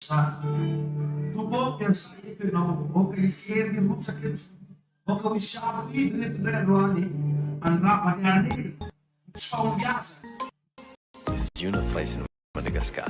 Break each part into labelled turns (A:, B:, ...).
A: sa tupo yang saya itu o kay siyer ni mo sakit o kami siya dito Roani ang rapat yani sa umbiasa.
B: Juna Place in Madagascar.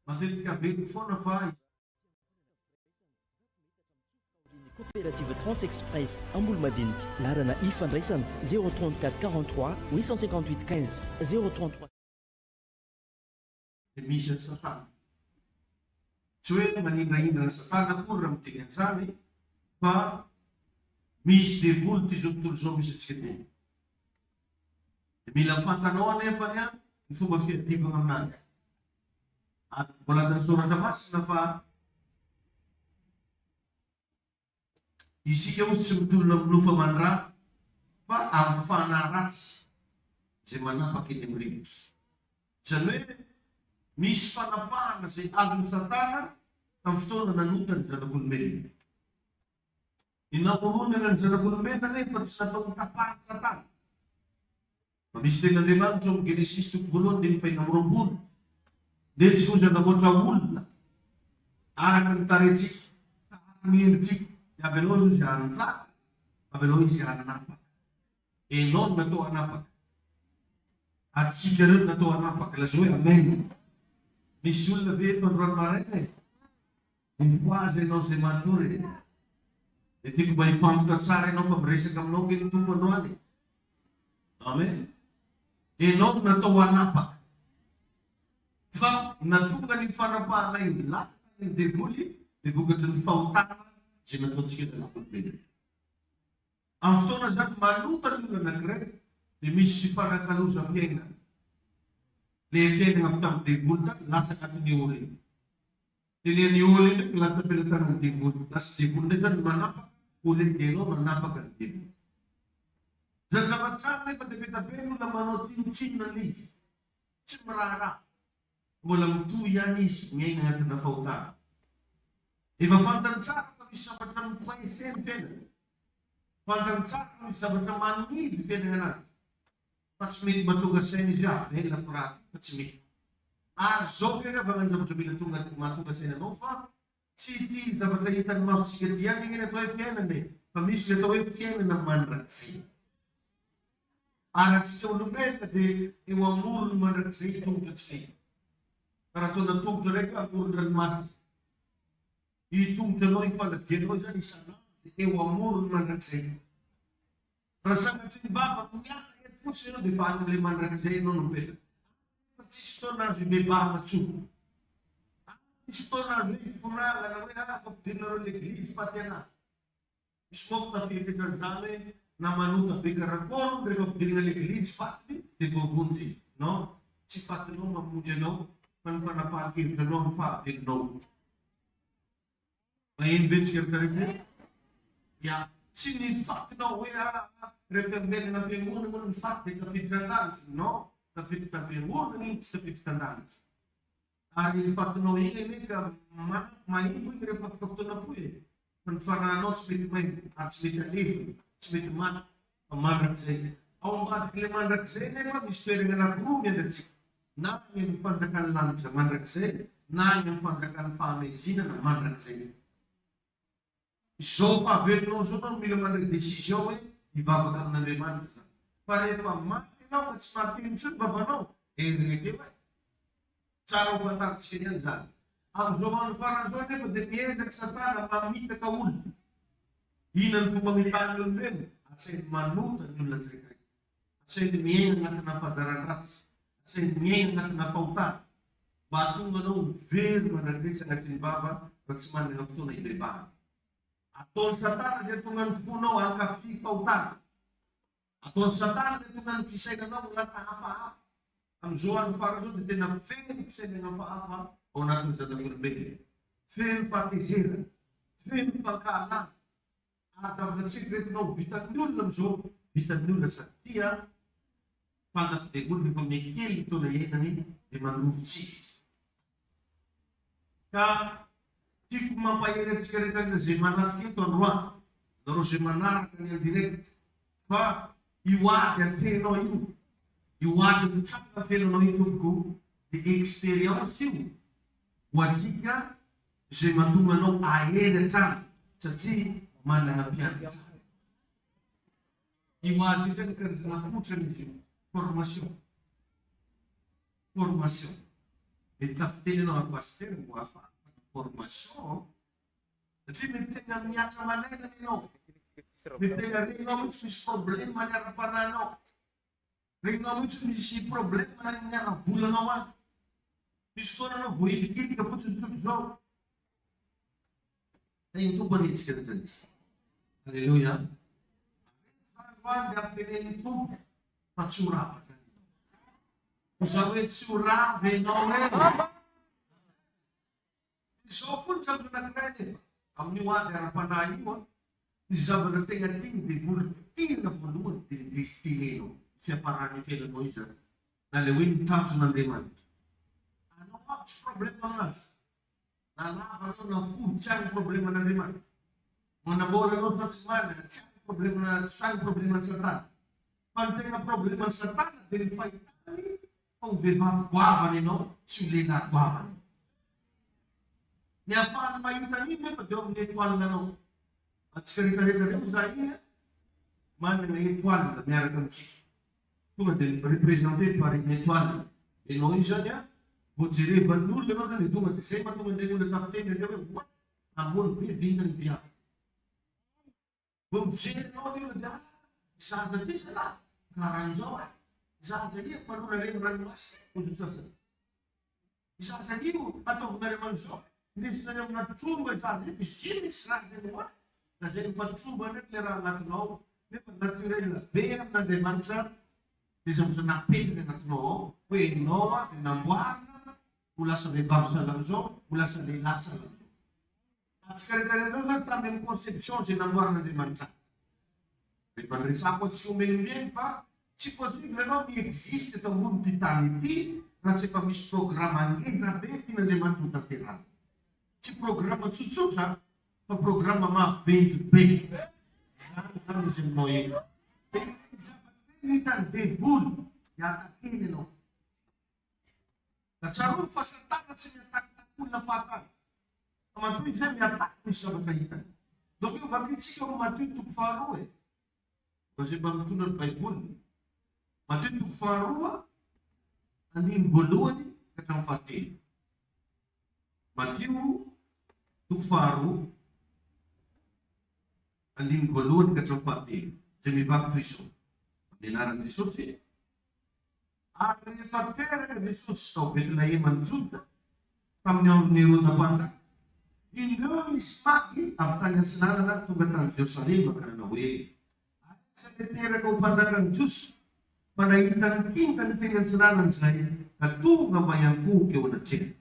A: Matetika very foana fa
C: Coopérative Transexpress Amboulmadinika. Larana ifandraisana 034 43 858 15 033.
A: misy ny satana. Tsy hoe manindrahindra ny satana akory raha miteny an'izany fa misy devoly ty zao tontolo zao misy antsika teny. Mila fantanao anefany a ny fomba fiadivana aminazy. Ary mbola ny soratra masina fa isika ozy tsy mitolona milofa mandraha fa amin'ny fanaratsy zay manapaky eny amin'ny rivotra. Zany hoe misy fanapahana zay azony satana tamin'ny fotoana nanotany zanak'olombelona. Ny namoronana ny zanak'olombelona nefa tsy natao mitapahana satana. Fa misy ten'Andriamanitra ao amin'ny Genesis toko voalohany dia ny faina amby roapolo. Dia tsy ho zanamboatra olona araka ny tarentsika, tahaka ny endritsika. Avy aloha izy hanitsaka, avy aloha izy hanapaka. Enao no natao hanapaka. Atsika ireo natao hanapaka. Laza hoe amen. Misy olona ve eto androany maraina e? Ho azy ianao izay matory. Dia tiako mba hifantoka tsara ianao fa miresaka aminao ke ny tompo androany. Amen. Enao no natao hanapaka. Fa natonga ny fanapahana iny lasa ny devoly dia vokatry ny fahotana zay nataontsika zanak'olombelona. Amin'ny fotoana zany manota ny olona anankiray dia misy fifanankalozam-piainana. Le fiainana avy tamin'ny devoly tany lasa anatin'ny olo iny. Dia ny olo iny ndraiky lasa ampelantanany devoly. Lasa devoly ndray zany manapaka, olo iny dia ianao manapaka ny devoly. Zany zava-tsara nefa dia vetabe ny olona manao tsinotsinona izy. Tsy miraharaha. Mbola mitohy ihany izy miaina anatina fahotana. Efa fantany tsara fa misy zavatra mikoaiseny fiainana. Fantany tsara fa misy zavatra manidy fiainana anazy. Fa tsy mety mahatonga saina izy velako raha fa tsy mety. Ary zao hoe rehefa man'ny zavatra mila tonga mahatonga saina anao fa tsy ity zavatra hitany masontsika ty ihany igny atao hoe fiainana e. Fa misy atao hoe fiainana mandrakizay. Ary atsika olombelona dia eo amorony mandrakizay tongotra tsy. Raha ataona tongotra raiky amorony ranomasina. I tongotra anao ifaladianao zany isanao dia eo amorony mandrakizay. Raha sanatry ny baba miaka eto fotsiny ianao dia fa an'ilay mandrakizay ianao no mipetraka. Fa tsisy fotoana azo hibebaha matsoa. Tsisy fotoana azo hoe hifonagana hoe fampidirinareo l'eglizy faty anahy. Misy moa tafiritra an'izany hoe na manota be karakôry rehefa ampidirina l'eglizy faty dia voavonjy izy. Non, tsy fatinao mamonjy anao fa ny fanapahan-kevitra anao amin'ny fahavelinao. Maheno ve tsika rehetrarehetra? Ya, tsy ny fatinao hoe rehefa ambelana am-piangonana moa ny faty dia tafiditra an-danitra. Non, tafiditra am-piangonana iny tsy tafiditra an-danitra. Ary ny fatinao iny ane ka mahimbo iny rehefa afaka fotoana po e. Fa ny farahanao tsy mety mahimbo, ary tsy mety alevina, tsy mety maty, fa mandrakizay. Ao ambadik'ilay mandrakizay nefa misy toerana anankiroa miandratsika. Na ny amin'ny fanjakan'ny lanitra mandrakizay, na ny amin'ny fanjakan'ny fahamezinana mandrakizay. Izao fahavelinao zao no mila mandray décision hoe hivavaka amin'Andriamanitra zany. Fa rehefa maty ianao fa tsy maty intsony babanao, eritrereteo hoe tsara ho fantaritsika ihany zany. Amin'izao andro farany zao nefa dia miezaka satana mamitaka olona. Inona ny fomba mitany olombelona? Asainy manota ny olona tsirairay. Asainy miaina anatina fahadaran-dratsy. Asainy miaina anatina fahotana. Batu manao very manadresaka ty baba fa tsy manana fotoana ibebaha. Ataony satana zay tonga ny fonao hankafy fahotana. Ataony satana zay tonga ny fisainanao lasa hafahafa. Amizao andro farany zao dia tena feno fisainana hafahafa ao anatin'ny zanak'olombelona. Feno fahatezerana, feno fankahalana. Ahavaka tsikeretinao vitan'ny olona amizao, vitan'ny olona satria fantatsy be olona efa mekely ny taona iainany dia mandrovotsy. Ka tiako mampahery antsika rehetra zay manatrika eto androany, nareo zay manaraka ny andirect, fa io ady atenao io ady mitsanga felonao io tompoko, dia expérience io ho antsika zay mahatonga anao ahery hatrany satria manana mpianatra. Io ady io zany karazana kotrana izy io, formation. Dia tafiteny anao pasteur mbo hafa formation satria mety tegna miatra malaina ianao, mety tegna regnao mihitsy misy problème ny ara-pananao, regnao mihitsy misy problème ny ara-bolanao any, misy fotoana anao voahilikilika fotsiny toy zao. Io tombo anitsika ny zany. Alleluia. Dia ampenen'ny tompo fa tsy ho rafatra. Za hoe tsy ho rava ianao reny. Izao koa ny zavatra anankiray nefa amin'io ady ara-panahy io ny zavatra tegna tiany dia vola voalohany dia ny destinenao, fiaparany felanao izy zany. Na le hoe mitanjon'Andriamanitra. Anao aby tsy problème aminazy. Na lava anao na fohy tsy agny problème an'Andriamanitra. Manambola anao fa tsy manana tsy agny problème ny satana. Fa ny tegna problème ny satana dia ny fahitany fa ho vehivavy goavany ianao sy ho lehilahy goavany. Ny ahafahany mahita an'iny nefa dia amin'ny étoile anao. Atsika rehetrarehetra reo za iny manana étoile miaraka amintsika. Tonga dia représenté par une étoile. Ianao iny zany voajerevan'ny olona anao zany tonga dia zay mahatonga ndray olona tafiteny ndray hoe what namono be vintany viavy. Vao mijery anao ny olona dia zaza ty salahy karan'izao zaza io mpanona reny ranomasina ozy sasany. Zaza io ataovina amin'izao ndesiny amina tromba zaza io misy raha zay moa. Na zay efa tromba ndraiky le raha anatinao nefa naturel be amin'Andriamanitra dia zavatra napetraka anatinao ao hoe ianao dia namboarina ho lasa vehivavy salan'izao, ho lasa lehilahy salan'izao. Atsika rehetrarehetra zany samy amin'ny conception zay namboarin'Andriamanitra. Rehefa niresako antsika omenimeny fa tsy possible anao mi-existe eto ambony ty tany ity raha tsy efa misy programme ngeza be tian'Andriamanitra ho tanterana. Tsy programme tsotsotra fa programme maventy be. Zany izy aminao eny. Zavatra hitany devoly hiatakeny ianao. Da tsaroa fa satana tsy miatakitak'olona fahatany. Fa matoy zay miataky misy zavatra hitany. Donc io vakintsika ho matoy toko faharoa e. Fa zay mba mitondra ny Baiboly. Matoy toko faharoa andiny voalohany ka hatramin'ny fahatelo. Matio toko faharoa andiny voalohany ka hatramin'ny fahatelo. Zay mivaky toy izao. Amin'ny anaran'i Jesosy. Ary rehefa teraka Jesosy tao Betlehema ny Joda tamin'ny andron'ny Herôda mpanjaka. Indreo misy maky avy tany Antsinanana tonga tany Jerosalema ka nanao hoe tsy teraka ho mpanjakany Jiosy fa nahita ny kintany teny Antsinanana izay ka tonga mba hiankohaka eo anatrehany.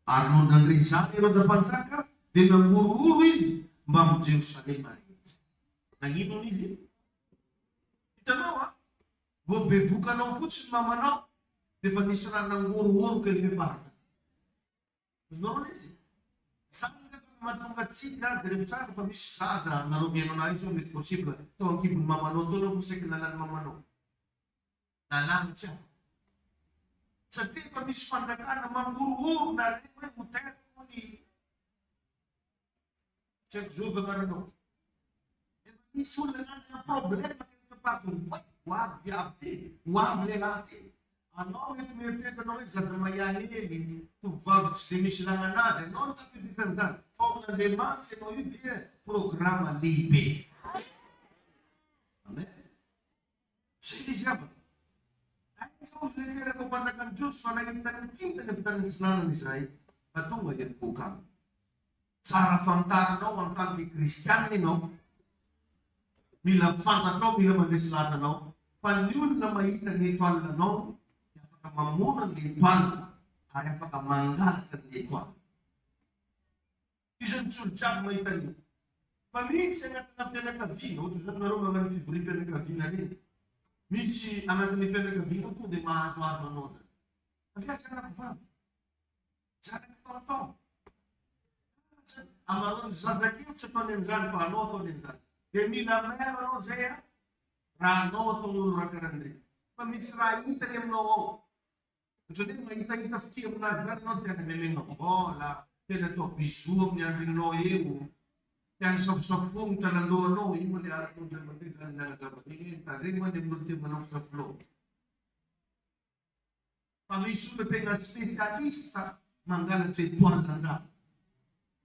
A: Ary noho nandray izany Herôda mpanjaka dia nangororo izy mba amin'ny Jerosalema rehetra. Nagnino izy? Hitanao vao bevokanao fotsiny mamanao dia efa nisy raha nangorongoro kely miparaka. Azonao izy? Samy rehefa mahatonga atsika dia rehefa tsara fa misy zaza nareo mihaino anahy izao mety possible tao ankibon'ny mamanao tao anao fosaiky nalan'ny mamanao. Lalàna tsy aho. Satria efa misy fanjakana mangorongoro na reny hoe ho teraka ny tsy haiko zao vagnaranao. Efa misy olona nanana problème quelque part ho avy viavy ty, ho avy lehilahy ty. Anao mety mieritreritra anao hoe zaza mahahely, tovovavy tsy dia misy lagnanazy, anao no tafiditran'izany. Fa amin'Andriamanitra ianao io dia programme lehibe. Amen. Zay izy avy. Sa ulit kepada Diyos, nakikita ng cinta na pinansinsanan ni Israel, patungo yan po kami. Cara fantano, ang kami Kristiyani, no? Bila fantato, bila magislata, no? Panyun na mahita ni Tuan na, no? Yang pagkamamunan ni Tuan, ay pagkamanggal ni Tuan. Isang tsulchak mahita ni. Paminsan nga tinapya na kavino, ito sa naroon mga nagfibripe na kavina rin. Misi ang ating nifel na kavino, kung di maaswa-aswa noon. Ang kaya siya nakafam. Siya nakatotoo. Amaron zadakil sa panenzan paano to nenzan. Demila meron saya rano to rakarande. Pamisrail tanim no. Jadi mai ta kita fikir na no ta melino. Bola, tena to bisum yang rino eu. Yang sok fung talando no, imo li ara to mati tan na ka pagini, ta rin man dem lutte manok sa flow. Pamisu penga spesialista mangala ce tuan tanza.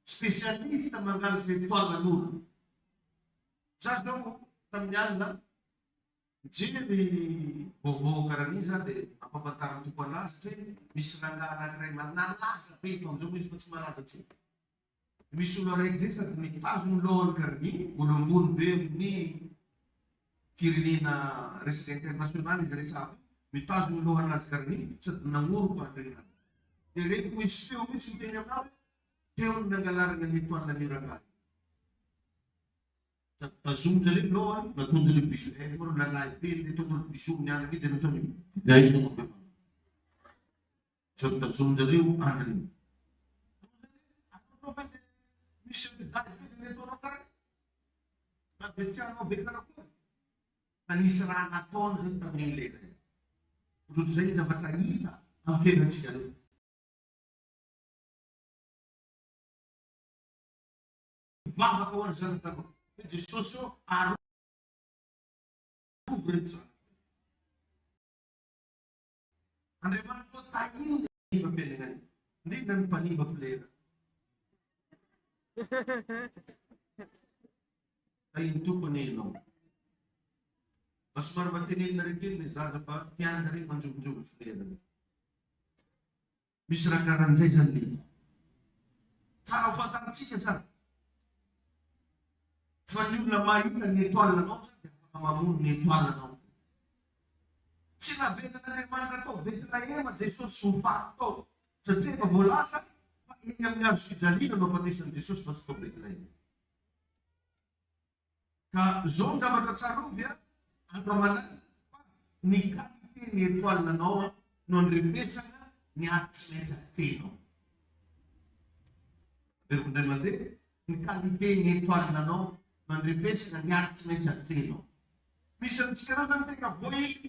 A: Spesialista manggal spiritual na nur. Sasdo mo, tamyan lang. Jini di bovo karaniza de apapatar tu panas, misranga anak reman nalasa pitong jumis malasa ci. Misulo existe ni pasun lor karni, unun be ni kirinina residente nasional izresa. Mi pasun lor nas karni, set nangur pa rin. Direct misfio misintenya na yung nagalar ng ituan na miragal. Sa tasong jalip noon, natutulip bisu. Muro na laipin, ito tulip bisu niya lagi, dinutulip. Dahil ito magpapal. Sa tasong jalip, ano rin. Ano ba na bisu dahil ito na karin? Nagbitya mo, bigla na po. Nanisara na ton sa taming lera. Udut sa isa batayita, ang finansyal. Baba kawan sa tago. Ito soso araw. Andre man ko tayo hindi ba pilingan? Hindi nang paniba flera. Ay ito po nilo. Mas marbatinin na rin ni Zaza pa, tiyan na rin manjum-jum flera. Misra karanzay jandi. Sa afatan siya sa Fanyun na mahita ni Tuan na no, kamamun ni Tuan na no. Sinabi na naman na to, dito na yaman, Jesus sumpa to. Sa siya pabulasa, inyam-nyam si Jalino no pati sa Jesus pastobit na yun. Ka zon sa matatsalubya, ang pamalan, ni kapiti ni Tuan na no, non ripesa na, ni atsmecha tino. Pero kung naman din, ni kapiti ni Tuan na no, non rifece na gats me chattino. Misan sekarang nanti ka boy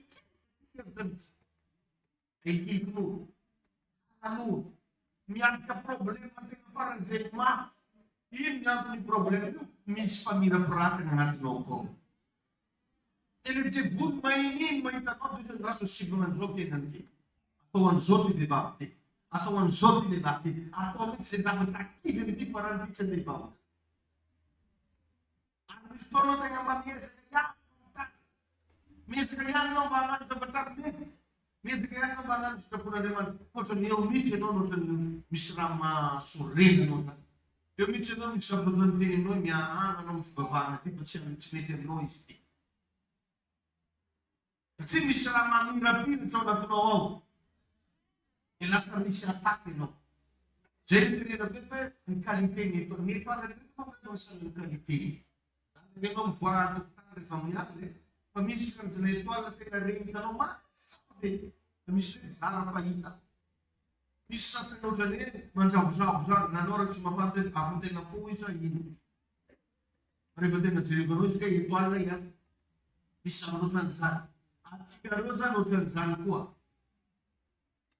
A: ikil kunu. Kamu mian ka problem nanti ka parang zema. Ini yang problem itu mis pamira perata ng ating noko. Ele te bud mainin mai takot din raso sibunan zote nanti. Atau an zote di batti. Atau an zote di batti. Atau mit se dapat aktif di parang di sendiri bawah. Gusto no tenga manera sa kaya. Mis kaya no bangan sa batak ni. Mis kaya no bangan sa puna naman. Koso niyo mitse no no misrama surreno no. Yo mitse no sa puna tingin no niya ano mas babana tipo siya mitse no isti. Kasi misrama mirapin sa natunaw. Ilas na mi siya atake no. Jadi tiri no kete ang kalite nito. Ni para dito mo sa kalite. Che non fa toccare familiare, ma mi si cancelletto che la rendica non ma sabe, mi si sarà faita. Mi sa se non ne mangia na ora ci ma parte a punte na poi sa in. Arrivate na ci riconosce che il tuo ya. Mi sa non transa. Anzi che rosa non transa qua.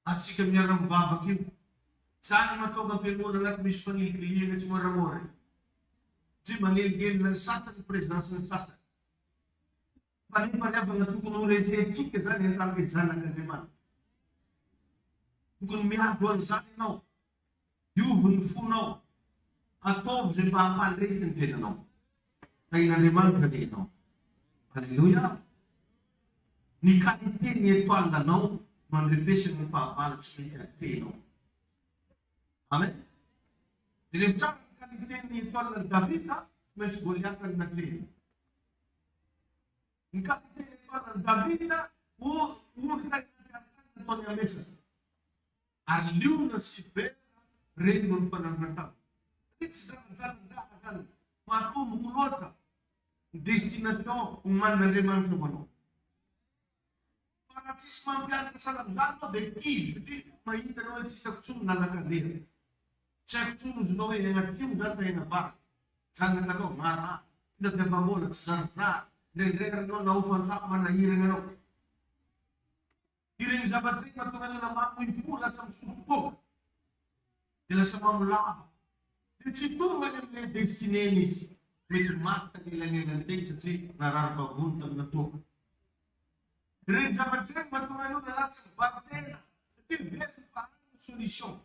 A: Anzi che mi arrambava che sa ma to per non mi spani che ci morra morre. Ji manil gen na sasa sa presence na sasa. Paling pada bangat kung rese chike sa ni tal ke sana ka deman. Kung mi adwan sa no. You will funo. Ato je pa pa reten ke no. Kay na deman ka no. Hallelujah. Ny qualité ny étoile anao no andrefesiny ny fahavalo tsy maintsy atenao. Amen. Dia le tsara ny qualité ny étoile ny Davida tsy maintsy Goliath ny natrehiny. Ny qualité ny étoile ny Davida olona nataony amesana. Ary liona sy vera reny no nifanarina taminy. Tsy zanajanandraha zany mahatomboko loatra ny destination homanin'Andriamanitra ho anao. Fa raha tsisy mampianatra salamizany anao dia kivy satria mahita anao hoe tsisy akotsony nalakaleha. Tsy haiko tsony ozy anao hoe agnatsimo zany fa ena avaratsy. Zanakanao marary, fitadiavam-bola tsy zarizary, ndraindray anao naofantsako manahirana anao. Ireny zavatra iny mahatonga anao mamoifo lasa misototoka. Dia lasa mamolava. Dia tsy tonga any amin'ilay destineny izy. Mety maty tagnelagnelany teny satria narary vavony tamina toka. Ireny zavatra iny mahatonga anao lasa mivarotena. Satria very fa any solution.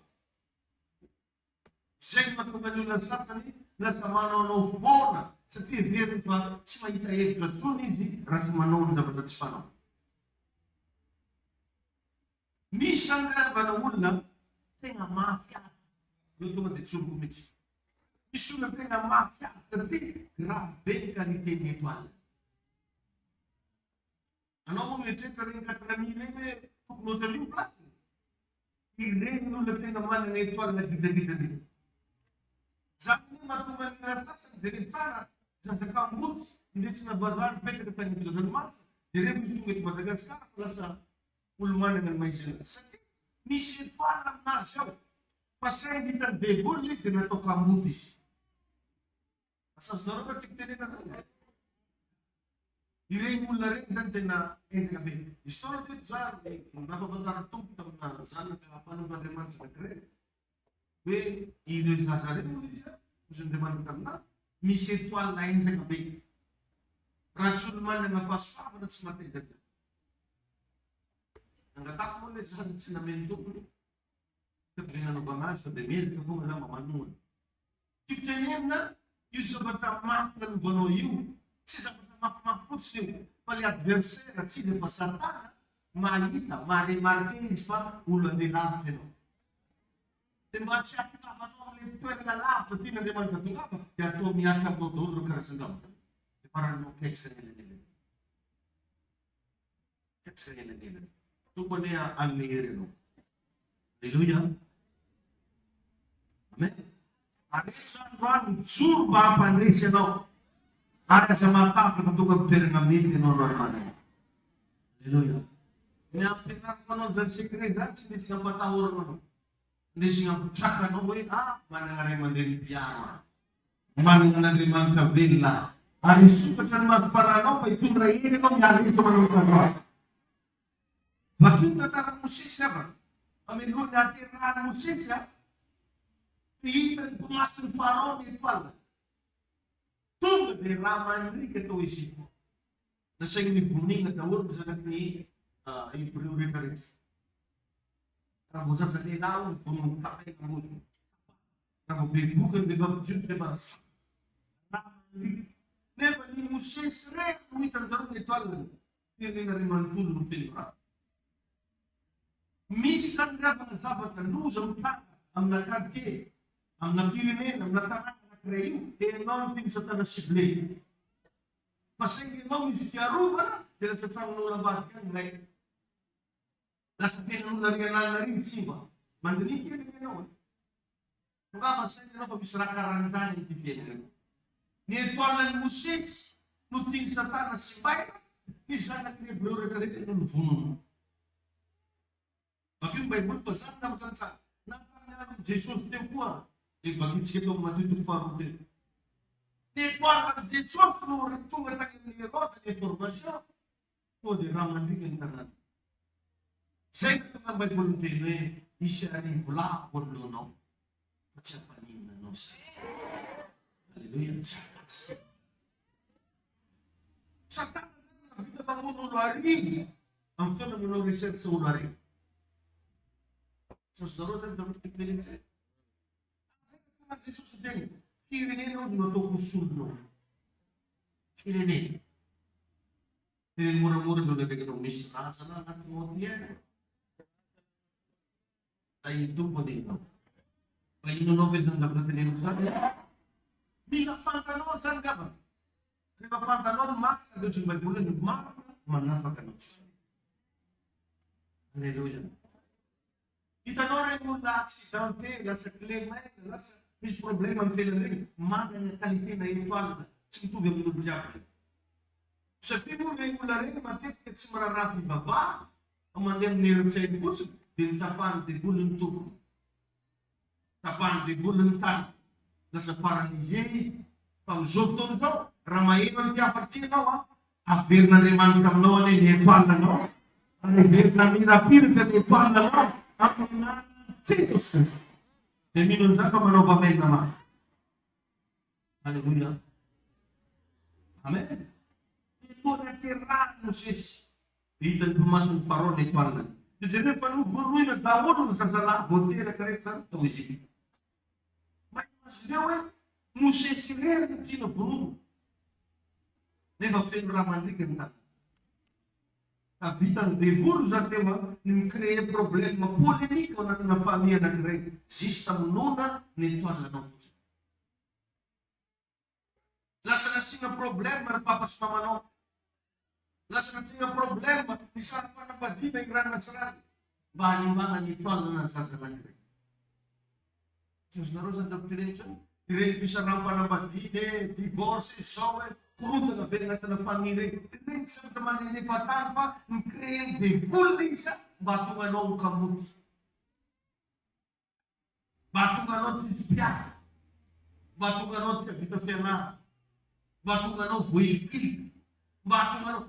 A: Zay mahatonga ny olona sasany lasa manao anao foana satria very fa tsy mahita hevitra tsony izy raha tsy manao ny zavatra tsy fanao. Misy angavana olona tegna mafiaty no tonga dia tsoroko mihitsy. Misy olona tegna mafiaty satria grave be ny qualité ny étoile. Anao moa mietrehitra reny 4 000 eny hoe tokony oatra an'io plasiny. Ireny olona tegna manana étoile gidragidrany. Zany hoe mahatonga ny olona sasany dia rehetra zazakamboty indesina vazany petraka tany Ranomasina dia rehefa izy tonga eto Madagasikara fa lasa olo manana ny maizina. Satria misy étoile aminazy ao. Fa saingy hitany devoly izy dia natao kamboty izy. Asazonareo fa tiako tenena zany. Ireny olona reny zany tena ezaka be. Izy tao teto zany nampafantara tompo tamina zanaka mpanondroandriamanitra anankiray hoe ireo zaza reny moa izy izy Andriamanitra tamina misy étoile enzaka be. Raha tsy olo manana fahasoavana tsy matezaka. Angatako moa le zaza tsy nameny tompony. Satria nanaovana azy fa dia mezaka fonga za mamanoana. Tiako tenenina io zavatra mafy nanovanao io tsy zavatra mafimafy fotsiny io fa le adversaire tsy dia fa Satana mahita maremarke izy fa olo andeha lavitra ianao. Dia mba tsy ampitavanao amin'ilay toerana lavitra tiana Andriamanitra tongava dia atao miatra aminao daholo ireo karazan-davitra. Dia faranao ketrika elanelan. Ketrika elanelan. Tokony hanome hery ianao. Alleluia. Amen. Aresan'androany mijoro mba hampandresy ianao. Ary aza matapaka tonga amitoerana mety ianao Androany. Alleluia. Ny ampianarana anao zany secret zany tsy misy ampatahorana anao. Ndesina ampitraka anao hoe manana ray aman-dreny mpiaro. Manana n'Andriamanitra velona. Ary sokatra ny masom-paranao fa hitondra hery ianao miala eto manomboka. Vakio ny tantarany Mosesy avana. Mamelony aterahany Mosesy hitany tomasiny Farao ny étoile. Tonga dia raha manrika tao Ezipta. Nasainy vonina daholo ny zanaky ny Hébreo rehetrarehetra. Raha vao zaza lehilahy ny vonono kapaina mozo. Raha vao bebokany dia vampijoro rehefa raha manrika. Nefa ny Mosesy rehetra no hitany zareo ny étoile. Firenena ray manontolo no feno raha. Misy zany ravana zavatra loza mitranga amina quartier, amina firenena, amina tanàna anankiray io, dia ianao no tiany Satana ciblé. Fa saingy ianao misy fiarovana dia lasa tranonao ambadika any ngay. Lasa fiainan'olona rianalina riny simba. Mandiniky eny ianao. Tongava saingy ianao fa misy raha karan'izany ity fiainana. Ny étoile ny Mosesy no tiany Satana simbaina, ny zanaky ny Hébreo rehetrarehetra no vonona. Bakeo ny Baiboly fa zany zavatra nampaniaro Jesosy teo koa. Dia vakitsika tao Mateo 5:21. Ny étoile ny Jesosy no tonga tany amin'ny Herode ny information. Tonga dia raha mandrika ny tanàna. Zay no tonga ny Baiboly miteny hoe isy arivo lavo alohanao fa tsy hampaninona anao zay. Alleluia. Tsakatsy. Satana zany navita mamono olo arivo amin'ny fotoana manao recherche olo arivo. Sazonareo zany zavatra tiako zay. Zay no tonga Jesosy teny firenena ozy no ataoko solonao. Firenena. mura-mura dulu dari ekonomis sana nanti mau dia. Ay itu po dito. Ay inunoves ng dapat din sa kanya. Bila pantalon saan ka ba? Diba pantalon mak doon sa Bible mak manapakanon. Hallelujah. Itanore mo na aksidente, nasa klima, nasa mis problema ang kailangan, mak na kalite na itual. Sito yung mga diyan. Sa tibo regular rin, matit at si mararapi baba, ang mandem nirum sa ibon, din tapan di bulun tubo. Tapan di bulun tan. Nasa paralisi, pang zubton to, ramayin tiya partida wa. Apir na riman kam no ni Nepal na no. Apir na mirapir ka Nepal na no. Ako na sitos kasi. Seminun sa kamanobamay naman. Hallelujah. Amen. Ito na tirano sis. Dito pumasok paron ni Nepal. Jadi panubuloy na dawon sa sala bote na karekta tawisi. Mas dewe musesiler na kinabulu. Neva fen ramandi kenta. Kapitan devul sa tema nim kreye problema polemika na pamilya na kreye. Sistem nona nito ala no. Lasa na singa problema papas mamano. Lasa na singa problema isang pa na badina iran na sarali. Balimbangan ito ang nasasalan rin. Diyos na rin sa doctrination. Direct sa rampa na badine, divorce, shower, kurunta na pinagata na pamilya. Direct sa taman ni Patampa, ang kreyeng de fulling sa batong anong kamut. Batong anong si Sipiak. Batong anong si Abita Fiana. Batong anong Huikil. Batong anong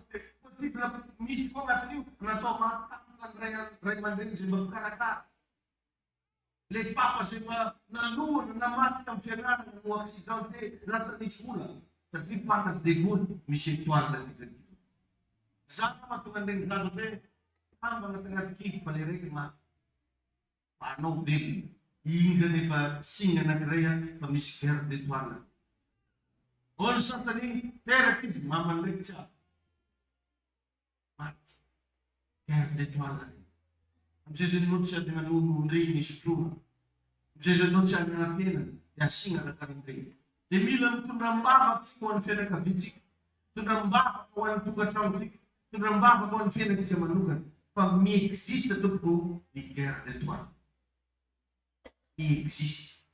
A: mismo nga tayo na ito matang Raymond din si Bagkarakar. Le papa si naluon na mati ng Fianan ng mga aksidante nasa ni Sula sa tipakas de Gun misitual na dito dito. Sana matungan din sa natin ang mga tangatikik palirik ma paano din iinsa ni pa singa na kreya pa misker de tuana. Olsa tani terakit mamalik siya. Mati. Kerde tuala. Msezenut siya dengan umri ni struma. Msezenut siya dengan pena. Ya singa na karintay. Demilam tunrambaba tikuan fena kabitik. Tunrambaba kawan tuka chautik. Tunrambaba kawan fena siya manukan. Pag mi existe tupo di kerde tuala. Mi existe.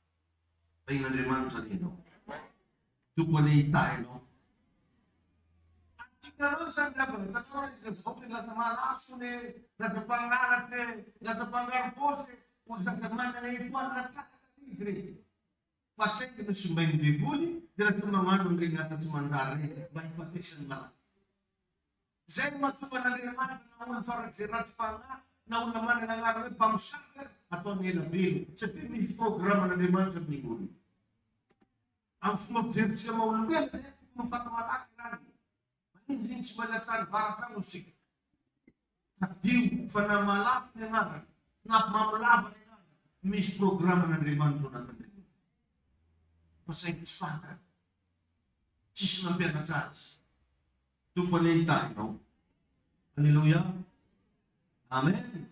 A: Ay nariman sa dino. Tupo na itay no. Siguro sa laban, tatawa rin sa okay, nasa malaso ni, nasa pangalat ni, nasa pangarpos ni, kung sa kamana na ituan at sa katitri. Pasay ka na sumay hindi buli, dila sa mga nung ringatan sa mandari, may patisan ba? Zay matuwa na rin naman, naman farag si Rats Panga, naun naman na nangarang pamusakar, at ang ilabil, sa tini programa na naman sa Binguli. Ang flotin siya maulubel, kung patamalaki lagi. Hindi sumalatsan para sa musik. Diw panamalas ni nga, napamalaban ni nga, mis programa ng rimanto na natin. Pasay kisfata. Sis ng pinachas. Tupanin tayo. Hallelujah. Amen.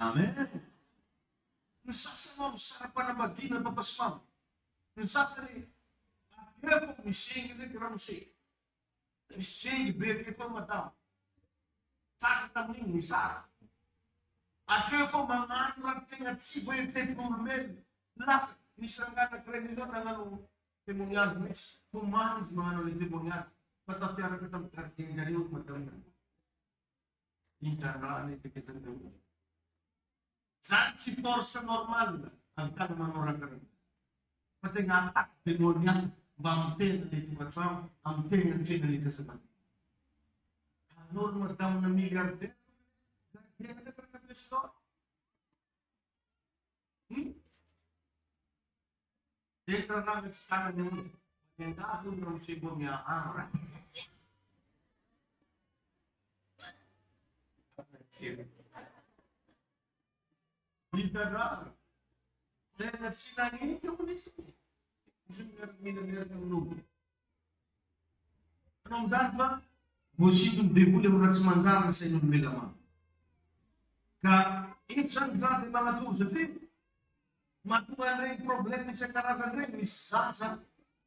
A: Amen. Nasasamaw sa panabadi na papasmaw. Nasasari, akira po mising ili kiramusik. Mising ibigay ko mataw. Sa tamling ni Sarah. Akira po mga anrating at siboy sa pulmen. Last, misang nga nagkredito ng anong timonyal. Pumanis mga anong timonyal. Patapyara kitang karting ganyan magdamdan. Interaan ito kitang gawin. Saan si forsa normal ang kanamang orang pati nga atak demonyal bampir itu macam amte yang finalita sa bank. Ano magdaw na milyarder? Dia ada pernah besok? Dia terang sekarang ini yang datum ng sibongnya orang. Liderar. Dan sinangin yung polisi. Minamir ng lubo. Anong zanfa? Mositong devole ratsy manjary sain'olombelona maro. Ka ito zany dia magnatoro satria mahatonga an'ireny problème isan-karazany ireny. Misy zaza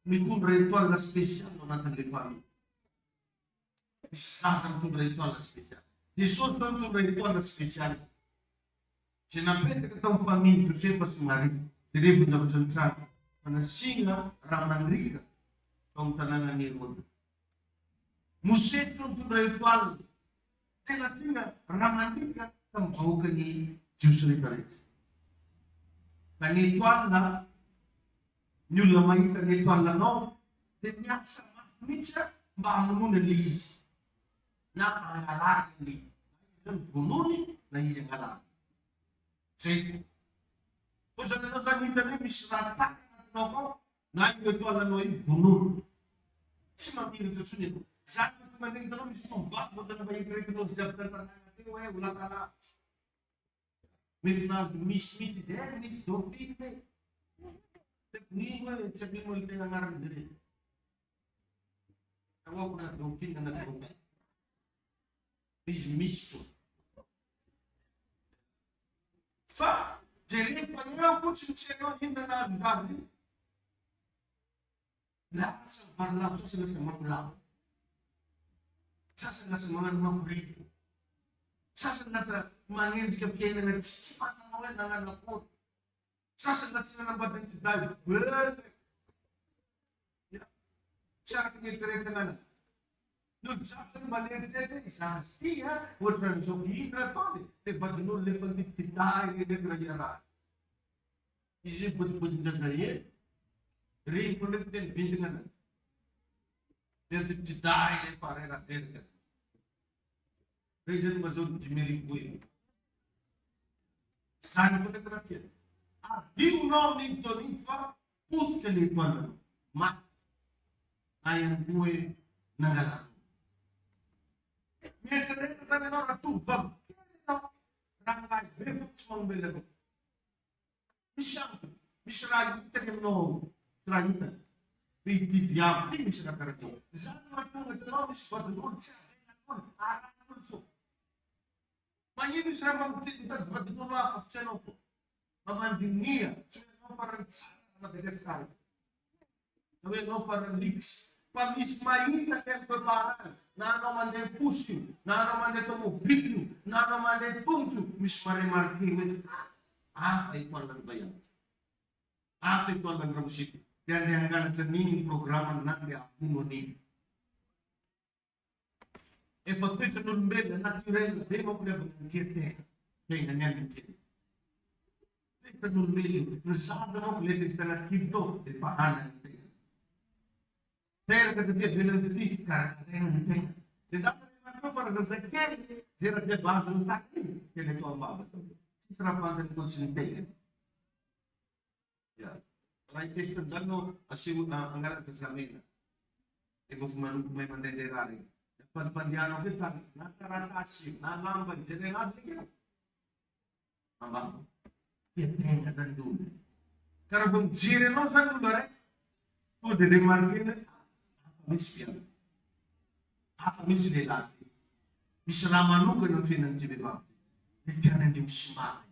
A: mitondra étoile spéciale ao anatin'ilay famille. Misy zaza mitondra étoile spéciale. Jesosy tao mitondra étoile spéciale. Izay napetraka tao amin'ny famille Josefa sy Maria. Dia rehefa zavatra nitsara fa nasiana raha mandrika tao amin'ny tanànan'i Herode. Mosesy tao mitondra étoile. Tena nasiana raha mandrika tamin'ny vahoakan'ny Jiosy rehetrarehetra. Ka ny étoile, ny olona mahita ny étoile anao dia miasa mafy mihitsy mba hamonoana ilay izy na hangalana ilay izy. Zany vonony na izy hangalana. Zay. Koa zany anao zany hitany hoe misy raha tsaka anatinao akao na io étoile anao io vonony. Tsy mamiratra intsony ianao. Zany mahatonga an'ireny hitanao misy tovovavy ohatrany mba entiretinao jiaby tantanàna teo hoe ho lasa lavitra. Mety nahazo misy mihitsy izy misy dauphin e. Nino hoe tsy amino ny tena anarany ireny. Ahoako na dauphin na dauphin. Izy misy foa. Fa rehefa eo fotsiny tsy hainao inona nahazo azy iny. Lasa varilavo sasany lasa mamolavo. Sasany lasa magnano makoriny. Sasany lasa manenjika fiainana tsy fantanao hoe nagnano akory. Sasany lasa nanambadany ty davy. Saraka ny eritreretana ana. N'olo jiaby maneritreritry izazy ty ohatra n'izao ino ataony dia vadin'olo lefa nititiday ndraiky raha iaraha. Izy bodibodin-jazaely. Reny koa ndraiky teny bindina ana. Dia nititiday lefa reraderika. Reny zany mba zao dimerivo io. Zany koa ndraiky raha tena. Adinonao ny fotoan'iny fa potika ny étoile maty. Na ihany koa hoe nangalana. Mieritrereta zany ianao raha tovovavy kely ianao raha ngahy be fa tsy magnambela anao. Misy antony, misy raha hitany aminao, misy raha hitany. Ity viavy ty misy raha karaha teo. Zany mahatonga itanao misy vadin'olo tsy avelan'olo, aran'olo fo. Magnino misy raha mitady vadin'olo hafa fa tsy hainao fo. Mamandinia, tsy hoe anao farany tsara Madagasikara. Na hoe anao farany lix. Fa misy mahita quelque part na anao mandeha posy, na anao mandeha tomobily, na anao mandeha tongotro, misy maremarke hoe hafa étoile ny bayany. Hafa étoile ny ramosiko. Dia andeha hangalatra n'iny programme na dia amono an'iny. Efa toetran'olombelona naturel be mampiavaka ny tia-tena. Tena ny any tena. Toetran'olombelona ny zaza manko lety izy tanaty kito dia efa anany tena. Teraka dia velany ty karakaraina ny tena. Dia data rehefa fa raha zazakely zay raha dia bazo ny taky iny tena atao ambavaka. Tsy raha fantany tao tsy ny tena. Raha itestany zany no asio angalatra zamena. Dia mofo manompo may mandeha raha regny. Pandiano ke tany na taratasy na lamba izay regny aby regny. Ambava. Tia tena zany olo. Karaha vao mijery anao zany olo araiky. To dia remarquena misy fiana. Hafa misy lehilahy ty. Misy raha manokana ny fiainan'ity vehivavy. Dia tiany andeha ho simamy.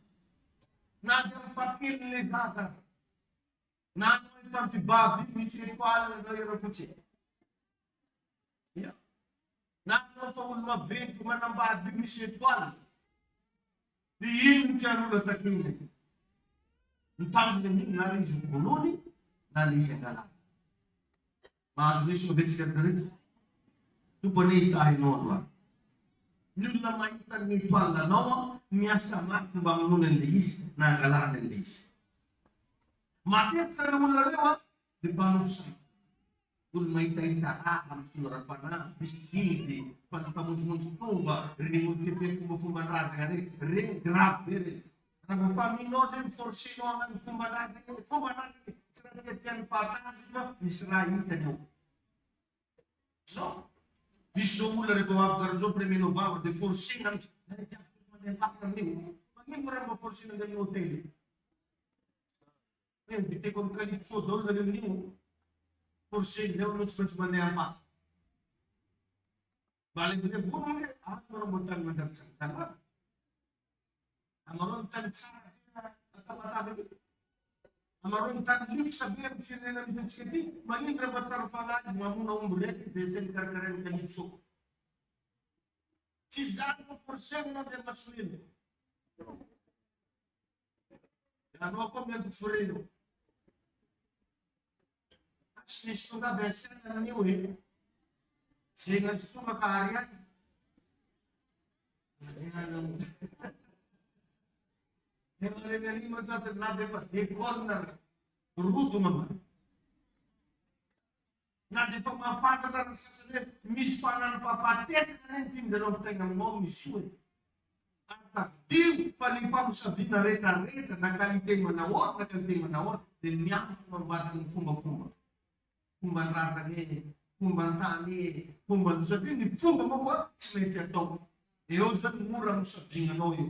A: Na dia mifakely le zaza. Na anao eto amin'ity bavy misy étoile anao ero fotsiny. Na anao fa olo maventy fa manambady misy étoile. Dia ino tian'olo atakiny. Mitanjona amin'iny na izy vonony na izy angalana. Mahazo nisy mabetsika rehetra. Tompony hitahinao androany. Ny olona mahita ny étoile anao miasa mafy mba hamonoana an'ilay izy na hangalana an'ilay izy. Matetika ny olona reo dia mpanosy. Olona mahitahita raha amin'ny finoram-panahy, biskidy, mpamonjimonjy tonga, regny olo tepe fomba-fomban-drazana regny grave be regny. Raha vao faminao zay miforsenao amin'ny fomban-drazana, fomban-drazana tsy raha tiany fahatazy fa misy raha hitany ao. Zao, misy zao olona rehefa avy karan'izao premier novembre dia forsena amin'izay mandeha lasaka amin'io. Magnino raha mba forsena amin'ny hôtely? Hoe inviteko amin'ny calypso daholo nareo amin'io. Forsena zao no tsy maintsy mandeha am-pasika. Balik dia bunuh dia, merebutkan mendapat sama. Amaron tan sana atau mata itu. Amaron tan lik sabiar cina na bisa sekali, mangin rabat sarfala, mamu na umbrek, desen kar-karen kan itu. Cizano persen na dia masukin. Ano ako may bufurino. At sisto na besen na niyo eh. Sehingga itu makaharian. Yang ada lima sahaja nade pak di corner rutu mama. Nade pak mapata dan sasle mispanan papates dan tim dalam tengah mau misuh. Antak diu paling pam sabina reta nakali tema nawar dan yang membuat fumba rata ni. Kumbantani, kumban sabini, fumba mama, semetia tong. Eu já mura no sabinha noio.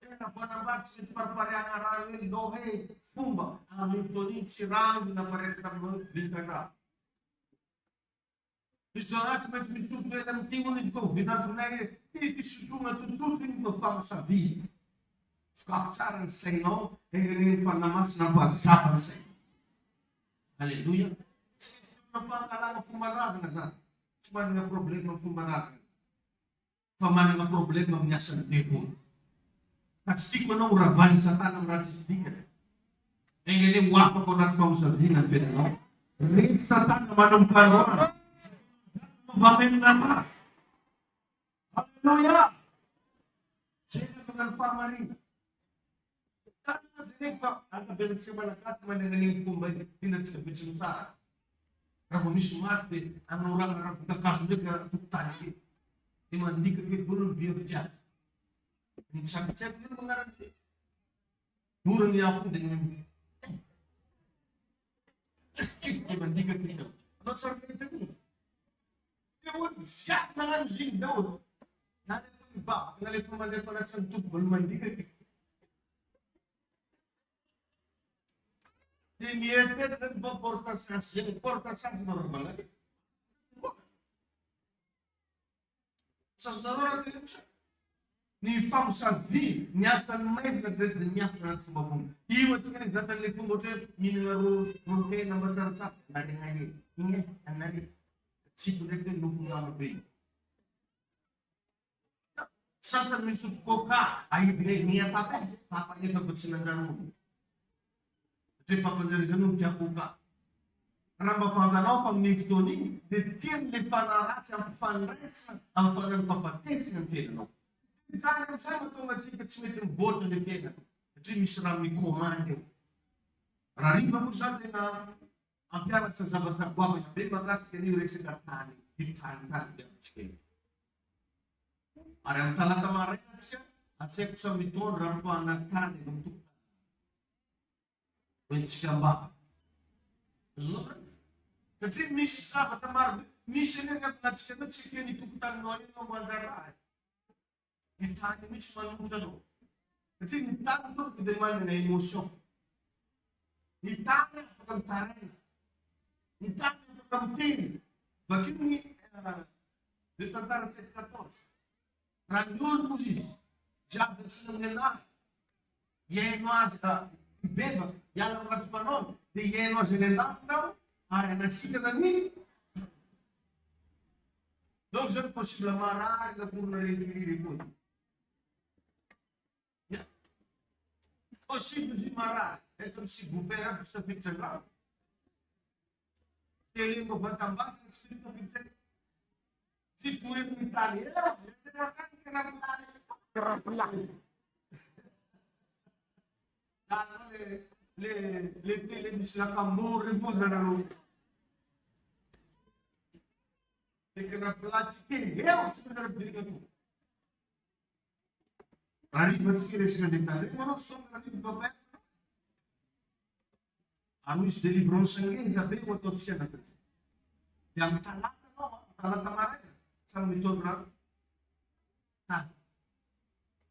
A: Era para bater se preparar a raiz do rei, fumba, a mitonin tirando na parede da vinda. Isto antes mas me tudo era motivo de convidar do nere, e isso tudo tem que falar sabia. Escaparam sem não, ele para na massa na passava sem. Aleluia. Pangkalan pembaras na cuma dengan problem pembaras pamana ng problem niya sa tipo pasti ko na uraban sa tanang rasis diga engene wapa ko na tong sa dinan pero no rin sa tanang manong karon mamen nama haleluya sila mga family tanang sila pa ang belit sa malakat man ng kumbay pinat sa bitsusa. Rafa misumate ang orang Arab kasus dia tutaki imandi ke burung dia berja insan cek dia mengarang burung dia pun dengan imandi ke kita not sorry itu dia pun siap dengan sing daun nanti ba nanti pemandai pada sentuh belum mandi ke Ini ada dan portal saksi normal lagi. Saudara tidak bisa. Ni fam sabi nyasa mai dari nyasa nanti sebabum. Iwa tu kan zat le pun bote ni ngaru mungkin nombor satu ada ngai. Ini anari si bude ke lu ngam be. Sasa misut koka ai dia ni apa ni ke senang di papanjari janung dia buka. Ramba pangano pang niftoni, di tiang di panarat yang panres, ang panan papates ng piano. Saya kung nagsikat simitin boto ni piano. Jadi misram ni komando. Rariba mo sa atin na ang pianat sa sabat sa buwan na may bagas kani residentani, hitan-tan dia chikin. Arang talata marekat siya, at siya sa miton rampa natani ng tukta. Mencikamba, zona. Jadi misa patamar, misa ni kat ngatsikana cikian itu kita noy no mandarai. Kita ni mis manusia do. Jadi kita tu kita mana emosi. Kita ni akan tarik. Kita ni akan tin. Begini di tentara sektor. Ranjul musik. Jab sunan nela. Ye no aja. Beba, yang orang Spanyol, di Yeno Zelanda, ada nasi dengan ni. Donc c'est possible marah pour le régulier pun. Ya, possible si marah, itu si gubernur bisa bicara. Ele mau bertambah, cerita bicara. Si tu yang Italia, dia akan kerap lari. Le télévisions la Cambourg reposano e che la plastiche io ci vedo dire tu arriva ci che si dettare ma non sono arrivato bene a lui si delibero sangue sapere quanto c'è da questo yang talata no talata mare siamo ritornati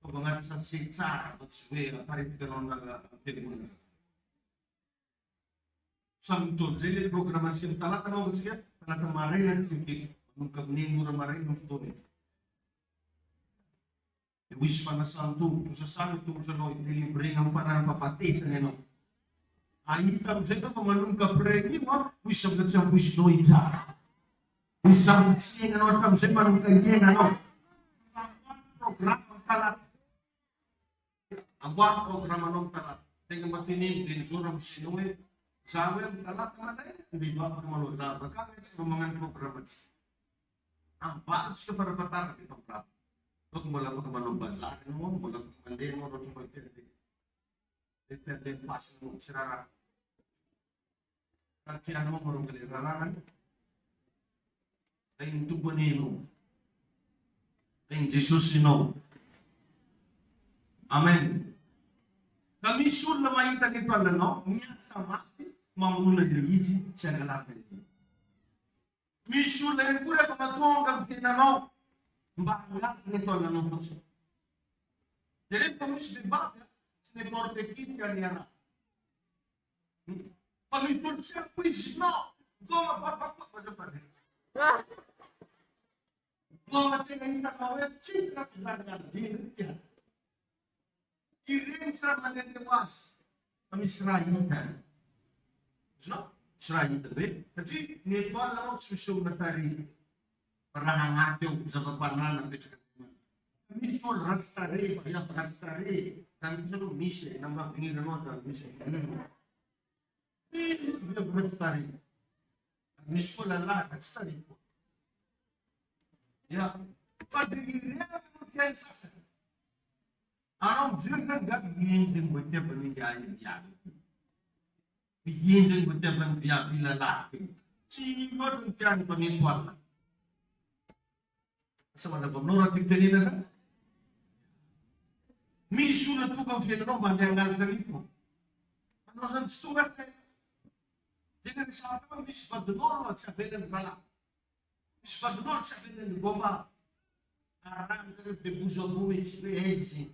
A: Pagbangat sa sitsa at swera parit ka nung nagpagmula. Samtod, zili programasyon talata mo kasi talata marinan sige Manungkab ningo na marin ng fotonya. Iwis pa na santo, sa santo sa no, delivery ng pananapapati sa nino. Ayitam sa ito, manungkab rin mo, wisam na sa wish no itza. Wisam na siya na no, sa manungkab niya na no. Program ang talat. Ang buwan program anong talat. Tingnan matinin, dinsuram sinuwi. Sabi ang talat naman na yun. Hindi ba ako malusa? Bakit sa mga program ang balas ka para patar itong program. Kung wala pa kaman bansa, mo, wala pa kaman din mo, roto mo itindi. Itindi, pasin mo, sirara. Katiyan mo, marong kalirarangan. Ay tubunin em Jesus sino. Amen. Kami sur na makita nito no, niya sama mamuna ligi sa galatan. Misu na kula kamatong kang tinano. Bangat nito no po. Dere kami sa baga, siniporte kit kaniya. Pamisul siya quiz no. Go mapapakot pa sa pare. Kalau tinggal kawet citra kedatangan dirinya, iring sama tewas kami serahitan, so serahitan deh. Jadi Nepal laut susu matahari perang ngatung sama panan nanti cakap. Kami full rastare, banyak rastare, kami selalu misi, nama pinggir nota misi. Ini sudah rastare, kami sekolah lah rastare. Ya, pagdirinya kemudian sasa. Anong jirgan gak yinjin buatnya peninggalan dia. Yinjin buatnya peninggalan dia lalaki. Cingor tiang peninggalan. Sama ada penora tikteni nasa. Misu na tukang fenomeno banyangan terlipu. Ano san sugat na. Jadi sa akin mis padunor at sa belen rala. Spadnol sa belen goma. Arang ka bebuzo buwis ezi.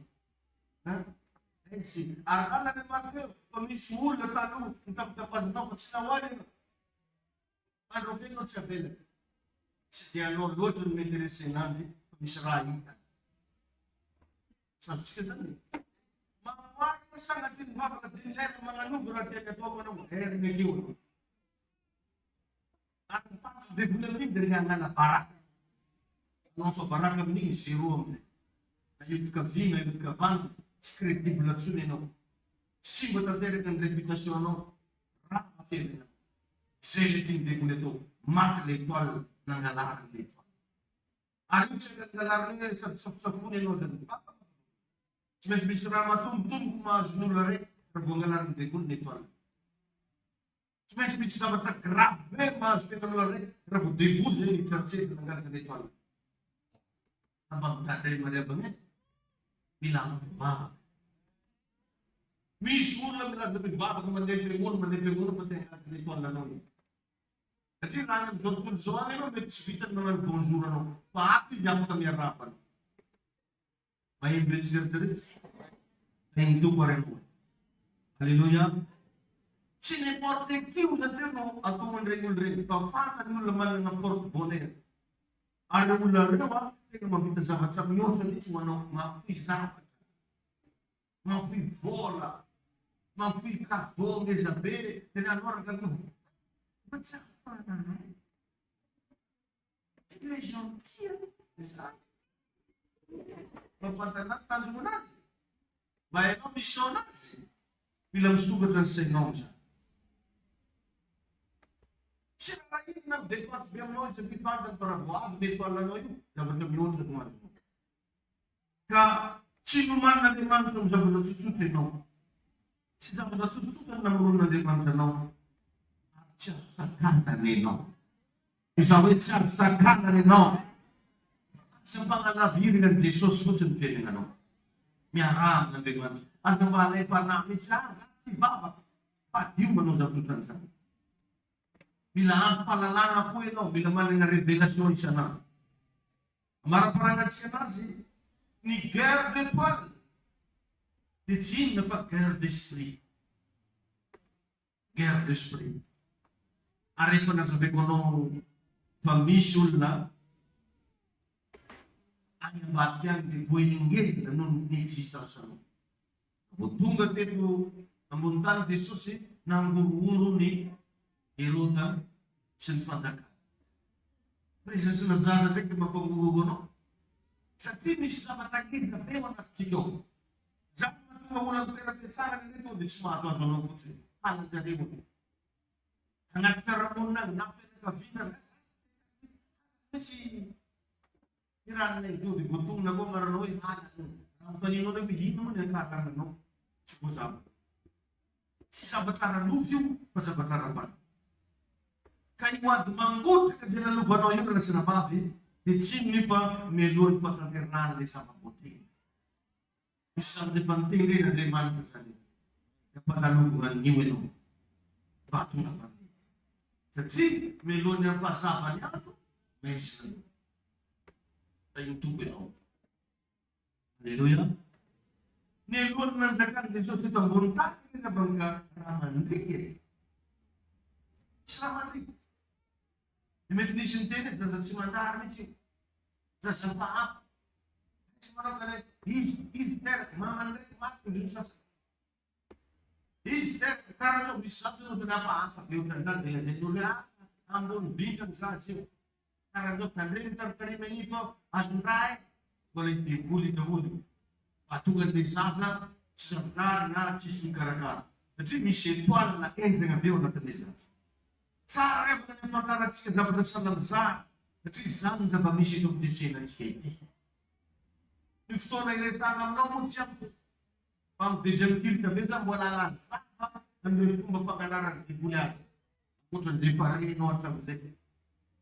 A: Ha? Ezi. Arang na naman pamisul na talo untuk dapat dapat sinawarin. Ano kino sa belen? Si dialog lotun medresin nabi misrahi. Sa sikazan. Mawari mo sa natin mapakatinlan mga nubrat yan ito mga hermegiw. At pas developing dari yang anak barak, nosso barak kami siruam, ayut kavina, ayut kavan, skriti bulatsun eno, si batatere kan reputasi ono, rapa tena, seliting de kuneto, mat letual nang galaran letual. Ayut sa galaran niya sa pun eno dan, semes bisrama tum mas nulare, perbonggalan de kun letual. Mas bisa sabat grave mas penulare rabu difuze ni tercet dengan kenetuan. Abang tak dari mana banget bilang bah. Misul lah bilang lebih bah kemudian pengun penting kenetuan lalu. Jadi rangkap jodoh soal itu bersebitan dengan bonjour no. Paati jam kami harapan. Main bersir cerit. Yang itu koreng. Haleluya. Siniporte kiu sa tino ato man rin papatan mo laman ng port boner. Ano mo na rin ba? Tingnan mo kita sa macam yun sa nito ano mafisapat. Mafibola. Mafikatong e saber. Tinanor ka ko. Ba't sa panay? Ele é gentil. Exato. Papatanak tanto mo nasi. Bayan mo misyon nasi. Bilang sugat ng Senyor siya. Sila rin na depas biyang noy sa pipadan para buwan, depas na noy, dapat na biyon sa tumarin. Ka, sino man na dimantong sa mga tutsutin no? Si sa mga tutsutin na muro na dimantong no? At siya sa kanan ni no? Isawit siya sa kanan ni no? Sa mga nabiri ng Jesus po sa piling ano? Miyaram ng dimantong. At nabalay pa namin siya, si Baba, at yung manong sa tutansan. Bilang palalang ako ito, bilang man nga revelasyon siya na. Maraparangat siya na si ni guerre de Paul. Ditsin na pa guerre d'esprit. Guerre d'esprit. Arifo na sabi ko nung fa misy olona any ambadiky any dia voaingely noho ny existence-nao. Vao tonga teto ambony tany Jesosy nangorohoro ny Herôda sy ny fanjakana. Reza sy nazaza ndraiky mampangorohoro anao satria misy zavatra ngeza be ao anatintsika ao. Zany mahatonga olona mitoeram-piasana reto dia tsy mahazoazo anao fotsiny. Halanjareo anaty fiarahamonina na fianakaviana tsy iranay io dia voatonona koa maranao hoe halanao rehefa ino moa ny ankarananao tsy voazava. Tsy zavatra ara-lova io fa zavatra ara-bana. Ka io ady mangotraka dia lalovanao io raha sinabavy dia tsy nefa mialohan'ny fatanterana ilay zava-boateny. Misy zava-defa niteny Andriamanitra zany ampanalovana an'io ianao mba tonga avy satria mialohan'ny ampazavany andro maizina da iny tombo ianao. Alleluia. Ny alohany nanjakany Jesosy eto ambony tany rehefa banga raha mandriky tsy raha mandriky. Mety nisy niteny zaza tsy manjary mihitsy zaza mpahafa tsy manao kare izy teraka mamandraiky maty ny sasany. Izy teraka karaha misy zato no tena mpahafa be ohatran'izany dia lazay olo ambony bintany zaza io. Karaha zao tandreny taritarimy aniko ao azon-dray mbola hidevoly daholo. Atonga an'ilay zaza tsy zavonary na tsisy mikarakara satria misy etoile na enzana be ao anatin'ilay zaza. Tsara rehefa ny afantarantsika zavatra salamizany satria zany ny zava-misy eto amin'ny fiainantsika ity. Ny fotoana iresana aminao moa tsy ampy fa amin'ny deuxième culte be zany mbola lazava amin'ireo fomba fampianarana diboly azy ohatran'izay farenao hatramin'izay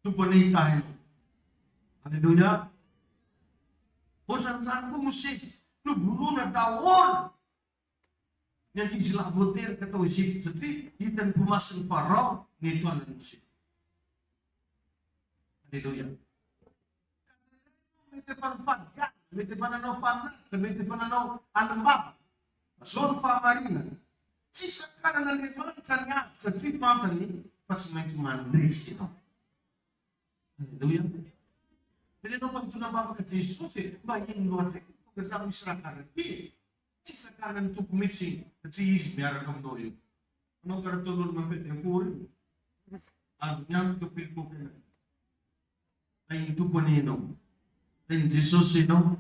A: tompony hitahinao. Alleluia. Ohatran'izany koa Mosesy novonona daholo ny ankizy lahy voateraka tao Ezipta satria hitany mpamasin'ny Farao ny etoilen'ny Mosesy. Alleluia. Mety efa nifadiky, mety efa nanao fanaka, mety efa nanao alimbava. Zao ny fahamarinana. Tsy sakanana Andriamanitra ny ady satria fantany fa tsy maintsy mandresy ianao. Alleluia. Dia ianao fa mitondra mavaka Jesosy mba ino loatra tonga za misy raha karaky. Tsy sakanany tompo mihitsy satria izy miaraka aminao eo. Anao karaha ataon'olo mampety akory azo miantoka pelokokana. Ay tompony ianao. Ay Jesosy ianao.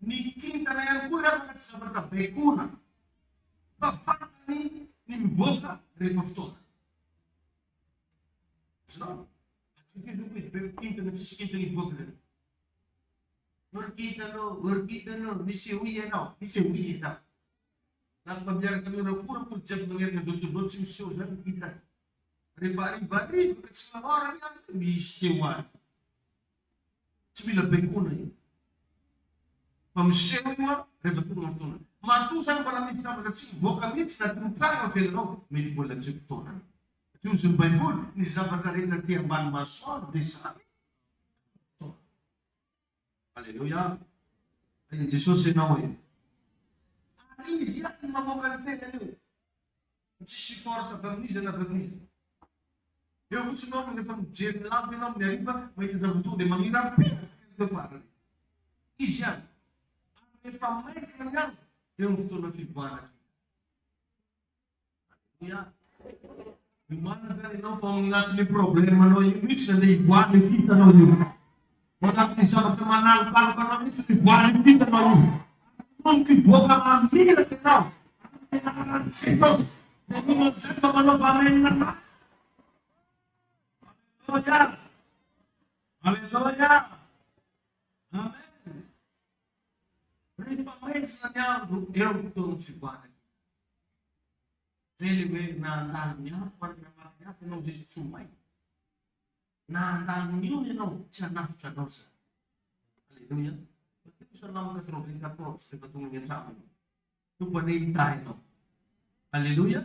A: Ny kintana ihany koa rehefa tsy zavatra baikona fa fantany ny miboaka rehefa fotoana. Zao kintana tsisy kintana hiboaka zany. Orkintano, misy oi ianao, misy oi ianao. Na miaraka amin'ny rakora ko jiaby manerana zao tsy misy eo zany kintana. Rehefa ariva ka tsy manora ihany misy eo azy. Tsy mila baikona io. Fa miseho io rehefa tonga fotoana. Matoa zany mbola misy zavatra tsy miboaka mihitsy na tsy mitranga avelanao mety mbola tsy fotoana. Satria hozy ny Baiboly ny zavatra rehetra ty ambany masoandro dia samy fotoana. Alleluia. Ay Jesosy ianao e. Izy ihany mamoaka ny tenany io. Tsisy force avy amin'izy na avy amin'izy. Eo fotsiny anao rehefa mijery ny lampy ianao amin'ny hariva mahita zava-tonga dia mangiram-pira. Izy ihany. Rehefa maika ny andro eo amin'ny fotoana fivoarana. Alleluia. Imana zany ianao fa anatin'ny problemanao io mihitsy na hivoarana ity hitanao io. Anatin'ny zavatra manalokaloka anao mihitsy hivoarana ity hitanao io. Mong kiboka mamira ianao. Tenang Jesosy. Mong Jesosy manao pamenana na. Alleluia. Alleluia. Amen. Rehefa maisy ny andro eo ny fotoana fivoarana. Zay le hoe nandalo ny hafa ary namaky ny hafa ianao zay tsy may. Nandalo ny io ianao tsy hanafitra anao zany. Alleluia. Salamo 94 rehefa tonga ny an-trano. Tompony hitahinao. Alleluia.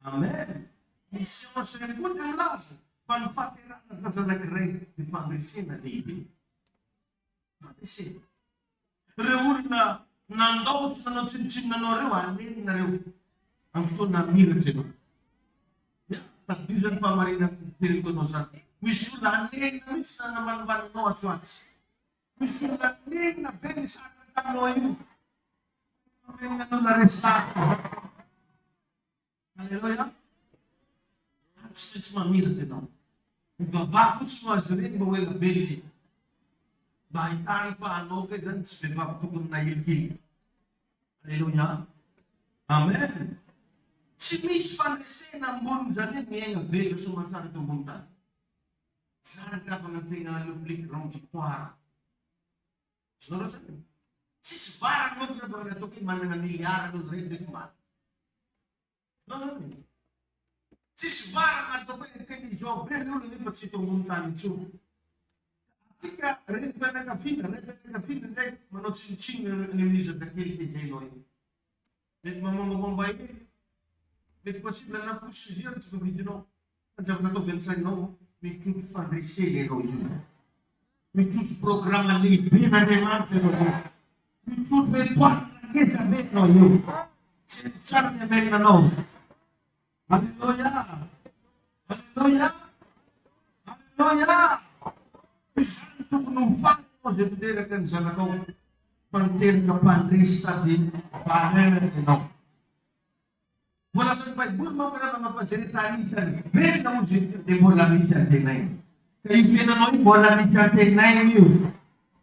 A: Amen. Ny siansy ihany koa dia milaza fa ny fahaterana zaza anankiray dia fandresena lehibe. Fandresena. Reo olona nandao tsy nanao tsinontsinonanao reo anenonareo amin'ny fotoana miratra ianao. Tadio zany fahamarinana teriko anao zany. Wisulanin na mis na naman ba no at once. Wisulanin na ben sa kanoy. Amen na na rin sa Hallelujah. It's mamira din. Babakot sa rin ba wala beli. Bahitan pa ano ka dyan sa babakot na yilki. Hallelujah. Amen. Si Miss Fanese ng buong dyan niya yung beli sumansara itong buntan. Sana ka penting lublik rong cipar. Saudara saya, si sebarang mo sa mga toki man na miliar ng rin di ba? Si sebarang at toki kay job belo ni pat si tumuntan chu. Sika rin pa na kapita dai manot sin ni sa takil ti jenoy. Net mamamabay. Net possible na push siya sa video. Andiyan na to bensan no. Mi tudo fabrisce no io. Mi tudo programma lì prima di marzo no io. Mi tudo qua che sapete no io. Se c'è bene no. Alleluia. Alleluia. Alleluia. Santo non fa cose vedere che sana no. Pantir kapandrisa din panel no. Wala sa Bible mo ka na mga pagsirita-lisan. Meron na mo dito, di mo lang isang tinay. Kayo pinanoy, wala isang tinay niyo.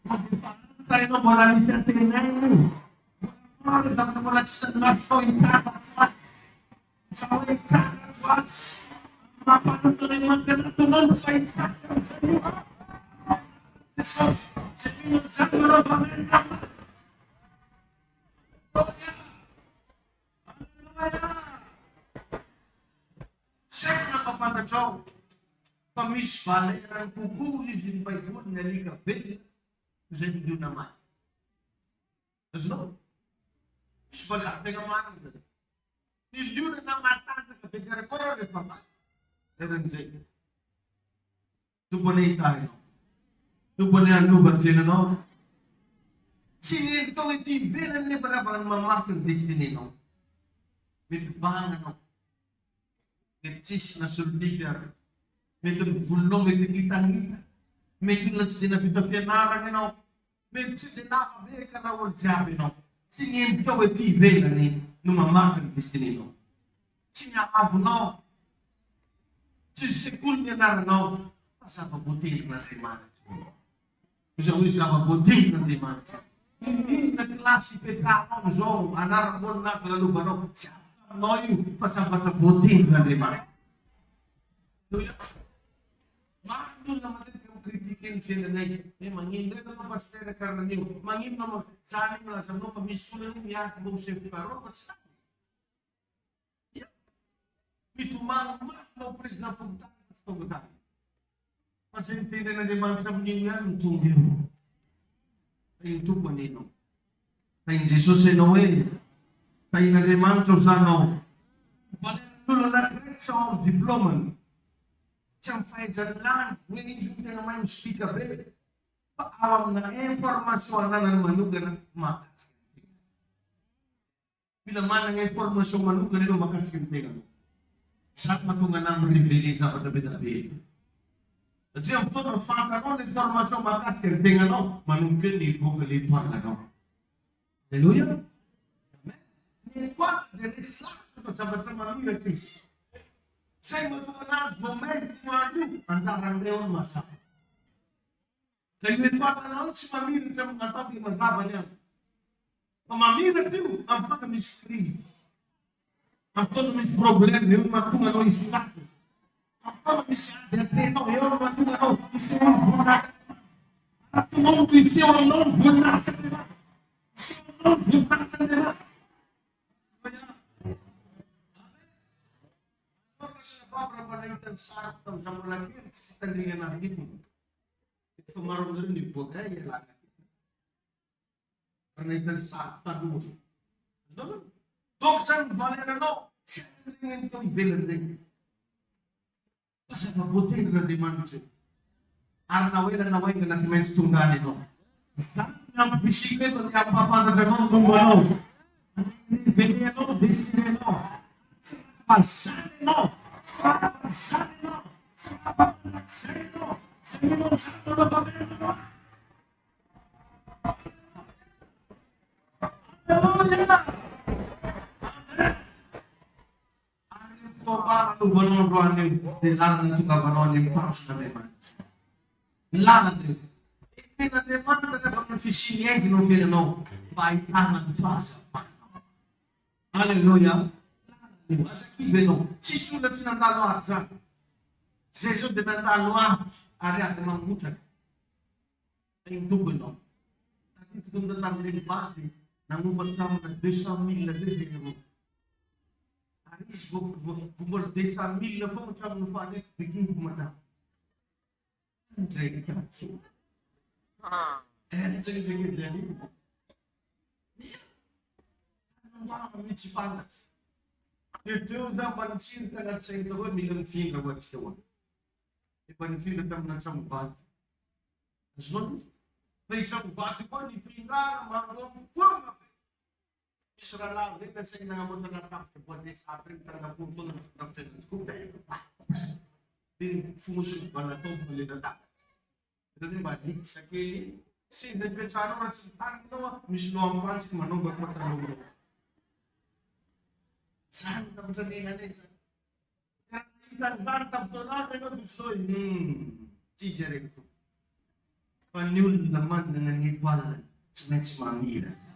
A: Magpapalala tayo na wala isang tinay niyo. Wala dapat wala sa naso, ikakat sa ikakat mapanood na rin magkanatunan sa ikakat sa iyo. Jesus, sa pinunsan mo rin kami naman. Hallelujah! Sempre na kapata chow. Pamis baleran kukuli din Bible na liga bel. Kasi hindi naman. That's no. Isbala tengah mana tu. Hindi na namatan sa kapigara ko rin pamat. Eran say. Tupo na tayo. Tupo na ano ba sila no? Sini ito iti bilan ni para bang mamakil destiny no. Mit bang ano. Nagsis na sulbigar. May tulong may tikitang may tulad sinabita pianarang ino. May sinabita ka na wal jabi no. Singin ito ay tibe na ni numamatang destiny no. Sinyaabo no. Sisikul niya na no. Sa pabutir na rimana. Sa pabutir na rimana. Hindi na klase petano zo anarabon na kalalubano. Noyu pasang buti na lima. Mahal naman yung kritikin sila na mangin na naman pastera karena niyo. Mangin naman sa anin na sa mga pamisulan niya kung siya paro at sa akin. Itumang mas na pres na punta at pagkakita. Pasintin na naman sa mga yan tubig. Ay tubo nino. Ay Jesus inoe. Tayo na naman sa ano, panulo na sa diploma. Siyang fahit sa lang, ngayon yung naman yung speaker, paawang na informasyon na manugan ng makas. Bila man ang informasyon manugan nito makasintingan. Saat matungan ng ribili sa patabi-tabi. At siyang ito ng fata no, informasyon makasintingan no, manugan nito kalituan na no. Hallelujah! What there is lahat sa mga miracles. Sa mga moment madu ang sarang leon masak. Kaya ito ang si mamiri ka mga tao yung masaban niya. Mamamira kayo ang pagkamiskris. Ang pagkamisproblem yung matunga o isulat. Ang pagkamisadeteno yung matunga o isulat bunat. At tumong isyon ng bunat sa diba. Isyon ng bunat sa diba. Papanayutan sa atang sa mulaki at sa tandingan na higit mo. Ito marong rin yung buka, yalangan kita. Panayutan sa atang mo. Doksan Valerano, sa tandingan itong bilan din. Kasi mabuti na di man siya. Arnaway na naway na nakimens tunggali no. Dahil ang bisiklet at kapapanaganon kung ano. Veneno, destineno. Pasane no. Sana Seno, Seno, Santo na Panginoon. Hallelujah! Amen. Ayo toba tu banon roane de lana tu ka banon ni paus na man. Lana de. E na de man na banon fisini e no vele no. Vai ana de fasa. Hallelujah. Asa ki beno. Si sulat sinandalo atsa. Jesus de nandalo area de mamuta. Ay dugo no. Tati tunda na ni bati. Nangubat sama ng 200,000 na din. Aris bumor 200,000 na po sa mga panis bigyan mo na. Andre ka. Ito yung sige dyan. Ano ba ang mitsipanas? Ito yung pansin ka na sa ito ko, milang finger what's the one. Ipanifila tam na sa mabati. As long as may sa mabati ko, ni finger, mga mga Israel lang din kasi nangamon na natap sa buwan sa ating talaga punto ng doctrine school. Din fumusun ba na ito muli na takas. Ito din ba, di sa kili. Sin, nagpensano rin sa tanong nawa, mislo ang si manong magpatalong mo. Saan ka mo sa ningan eh? Si Tarzan tapos na rin o gusto Cizere ito. Panyul naman ng nangitwalan sa Metsmamiras.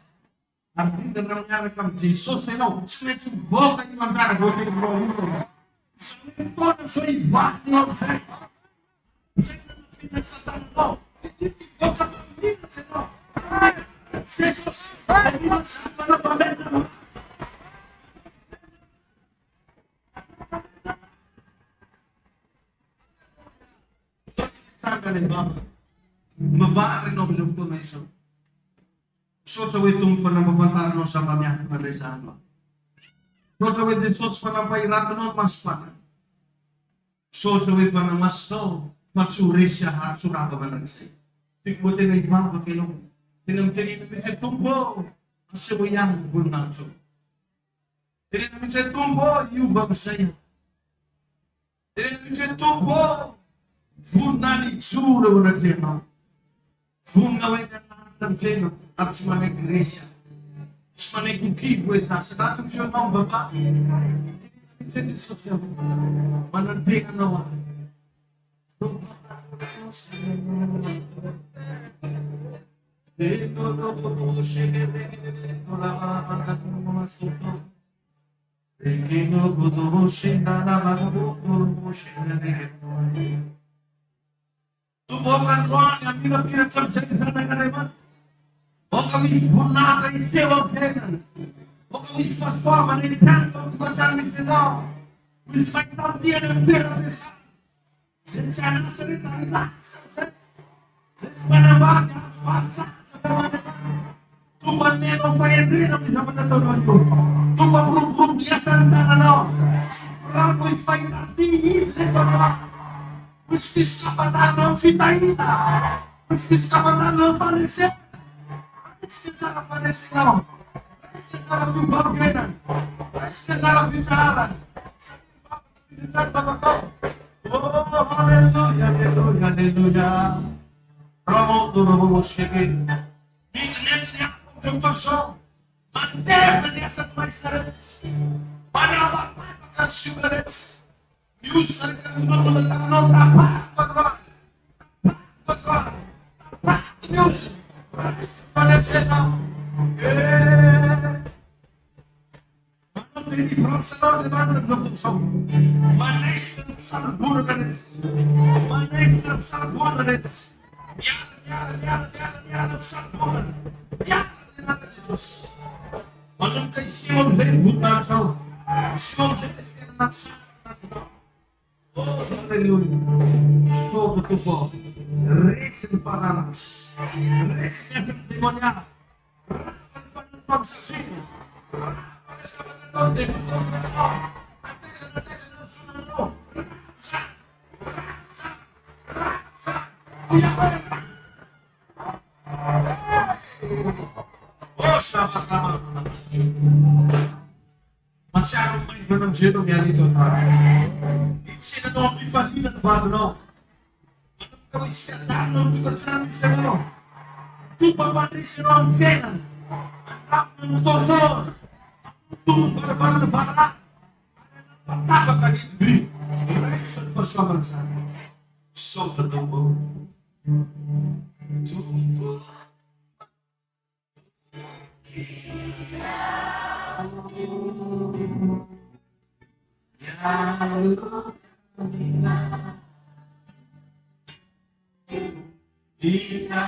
A: Ang nangyari kang Jesus, sulit sa boka ni Mandara, bote ni Bro. Sa ito na sa iba, sa ito sa tanong, ito ka pamilya sa ito. Jesus, hindi mo sa mga pamilya mo. Sa galing ba? Mabaan rin ako sa pumeso. So sa itong panamabantano sa mamyak na lesano. So sa itong Jesus panapahirato nun mas pana. So sa itong panamas no, matsuri siya at suraka managsay. Tikbuti na ibang pakilong. Tinamtinin namin sa tumbo, asibuyang bunacho. Tinamtinin namin sa tumbo, yubang saya. Tinamtinin namin sa tumbo, bunani tsura mo nagsema. Bunawin na natin sino. At sa mga iglesia, sa mga kukigo sa natin siya ng baba, tinitinin sa siya, manantin na nawa. Dito po siya, dito lang ang mga suto. Ikinuguto mo siya na namaguto mo siya na rin. Tubukan ko ang pinag-pinag-sab sa isa ng kariman. O kami bunata yung sewa penan. O kami paswa manitang kung saan sila. We fight out the terrorists. Since I'm salita relax. Since manabaga falsa sa tawanan. Tuban nito fayadrin ang pinapatatunan ko. Tuban grup-grup niya sa tananaw. Run we fight out the terrorists. Which kapatan ng fitahina. Which kapatan ng fariseo. It's cara paresinau. It's cara pembagian. It's cara bicara. Oh, haleluya, haleluya, haleluya. Ramo turbo sheke. Bitnet contour show. Manter de essa maestras. Manaba kan sugarets. News kan menentang nota apa? News. Parecendo Mano di prossimo di mano produzione Maestro salburganes Maestro salburganes Yala salburgan Yala Jesus Malam kay Simon Ben bukan so Simon Ben nasa Oh hallelujah Todo tubo Resen paranas Resen demonia Rakan pagsaksi Rakan sa mga de Ate sa sunod Oh sama-sama Masyadong may ganun sino niya dito Sino no, ibalina ba no? Cristiano Cristiano tu papadrisino ang fenan ang doktor tu para pataba ka dito reso pasama sa so totoo tu kita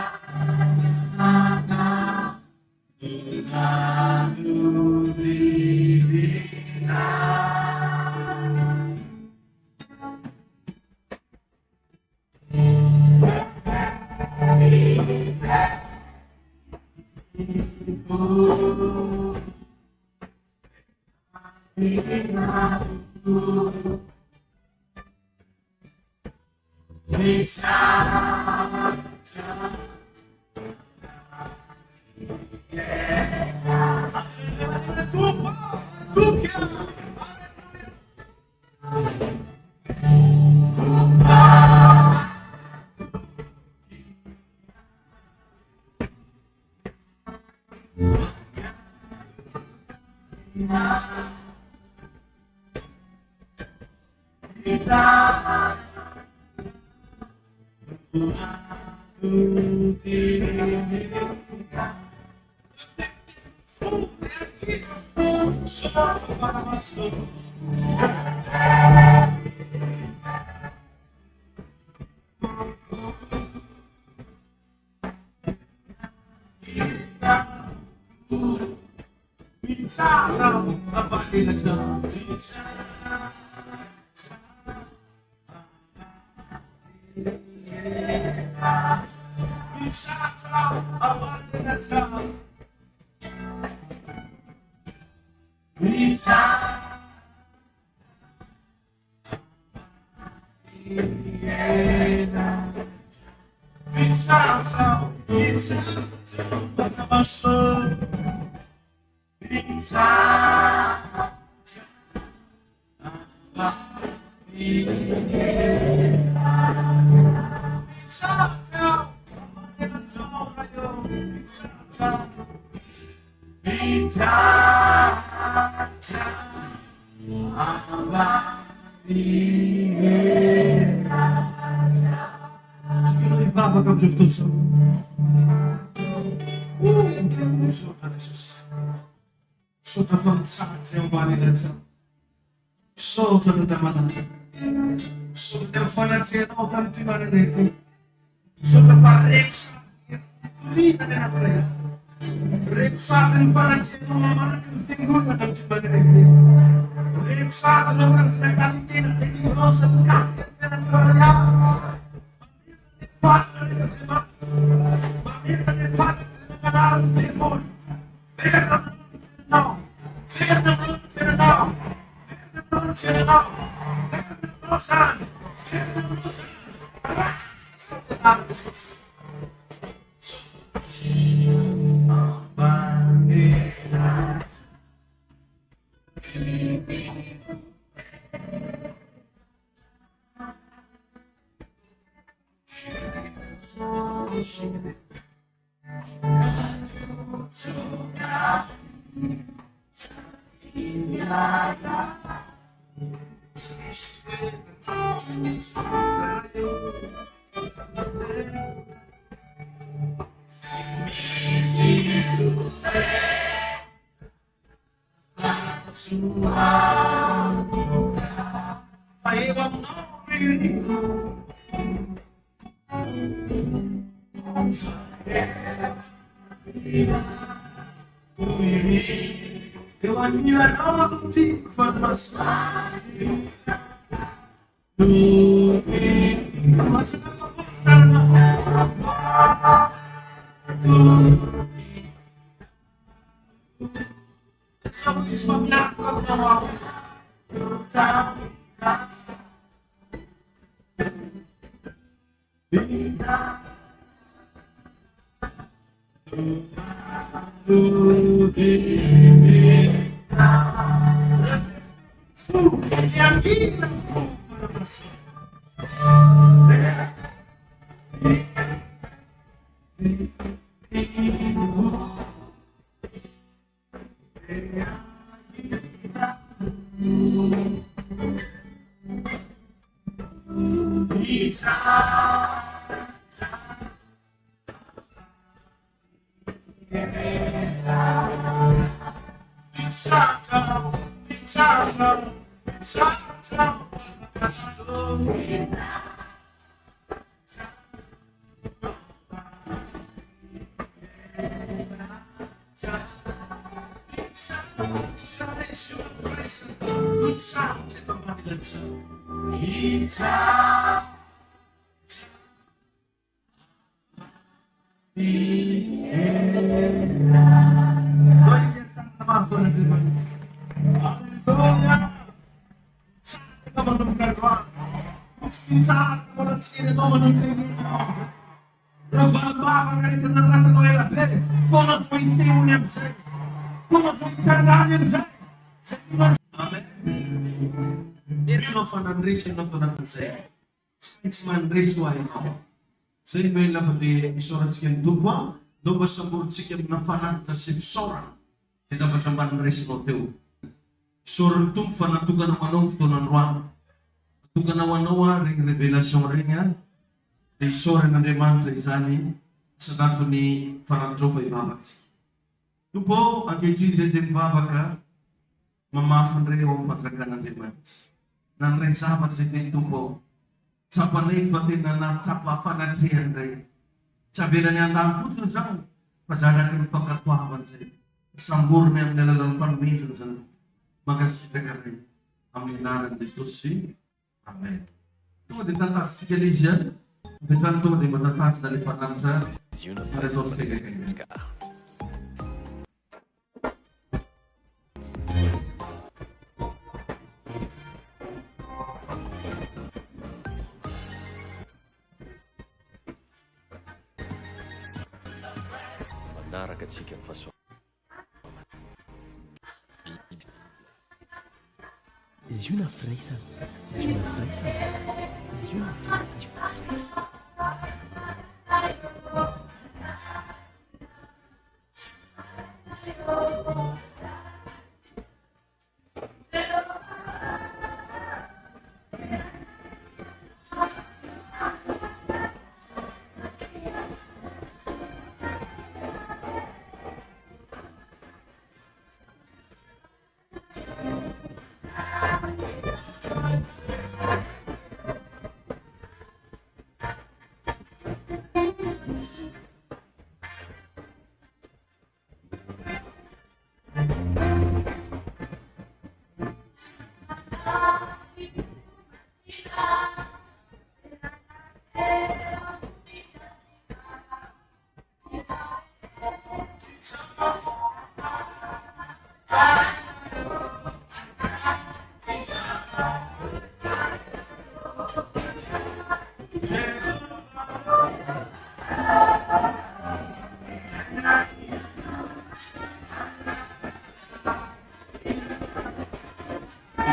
A: Amen. Bilo fanandris ino to na say. Man reswa ino. Say may la pati isurat sikin dupwa, doba sabut sikin na fanat ta sif soran. Sisa macam reswa teu. Soran tum fanatukan manong tunan ruang. Tukan nawa ring revelasyon ringnya. Di soran na deman sa isani sa datu ni fanatro fay babak. Tupo ang kecil din babaka mamafan rin ang patlakan ng deman. Nang rin sahabat si Tito po, sa panay pati na natsapapan at siyan rin. Sabi na niya, takot yun saan. Pasada ka ng pagkatwahan siya. Sambur na yung nilalalpan minsan sa magasita ka rin. Ang minaran di Susi. Amen. Ito, di tatas si Galisia. Di tanto, di matatas na lipanan sa Resort sa kanya.
B: Madagascar. Manaraka tsika faso.
C: Zuna Freysan. Zuna Freysan. Zuna Freysan.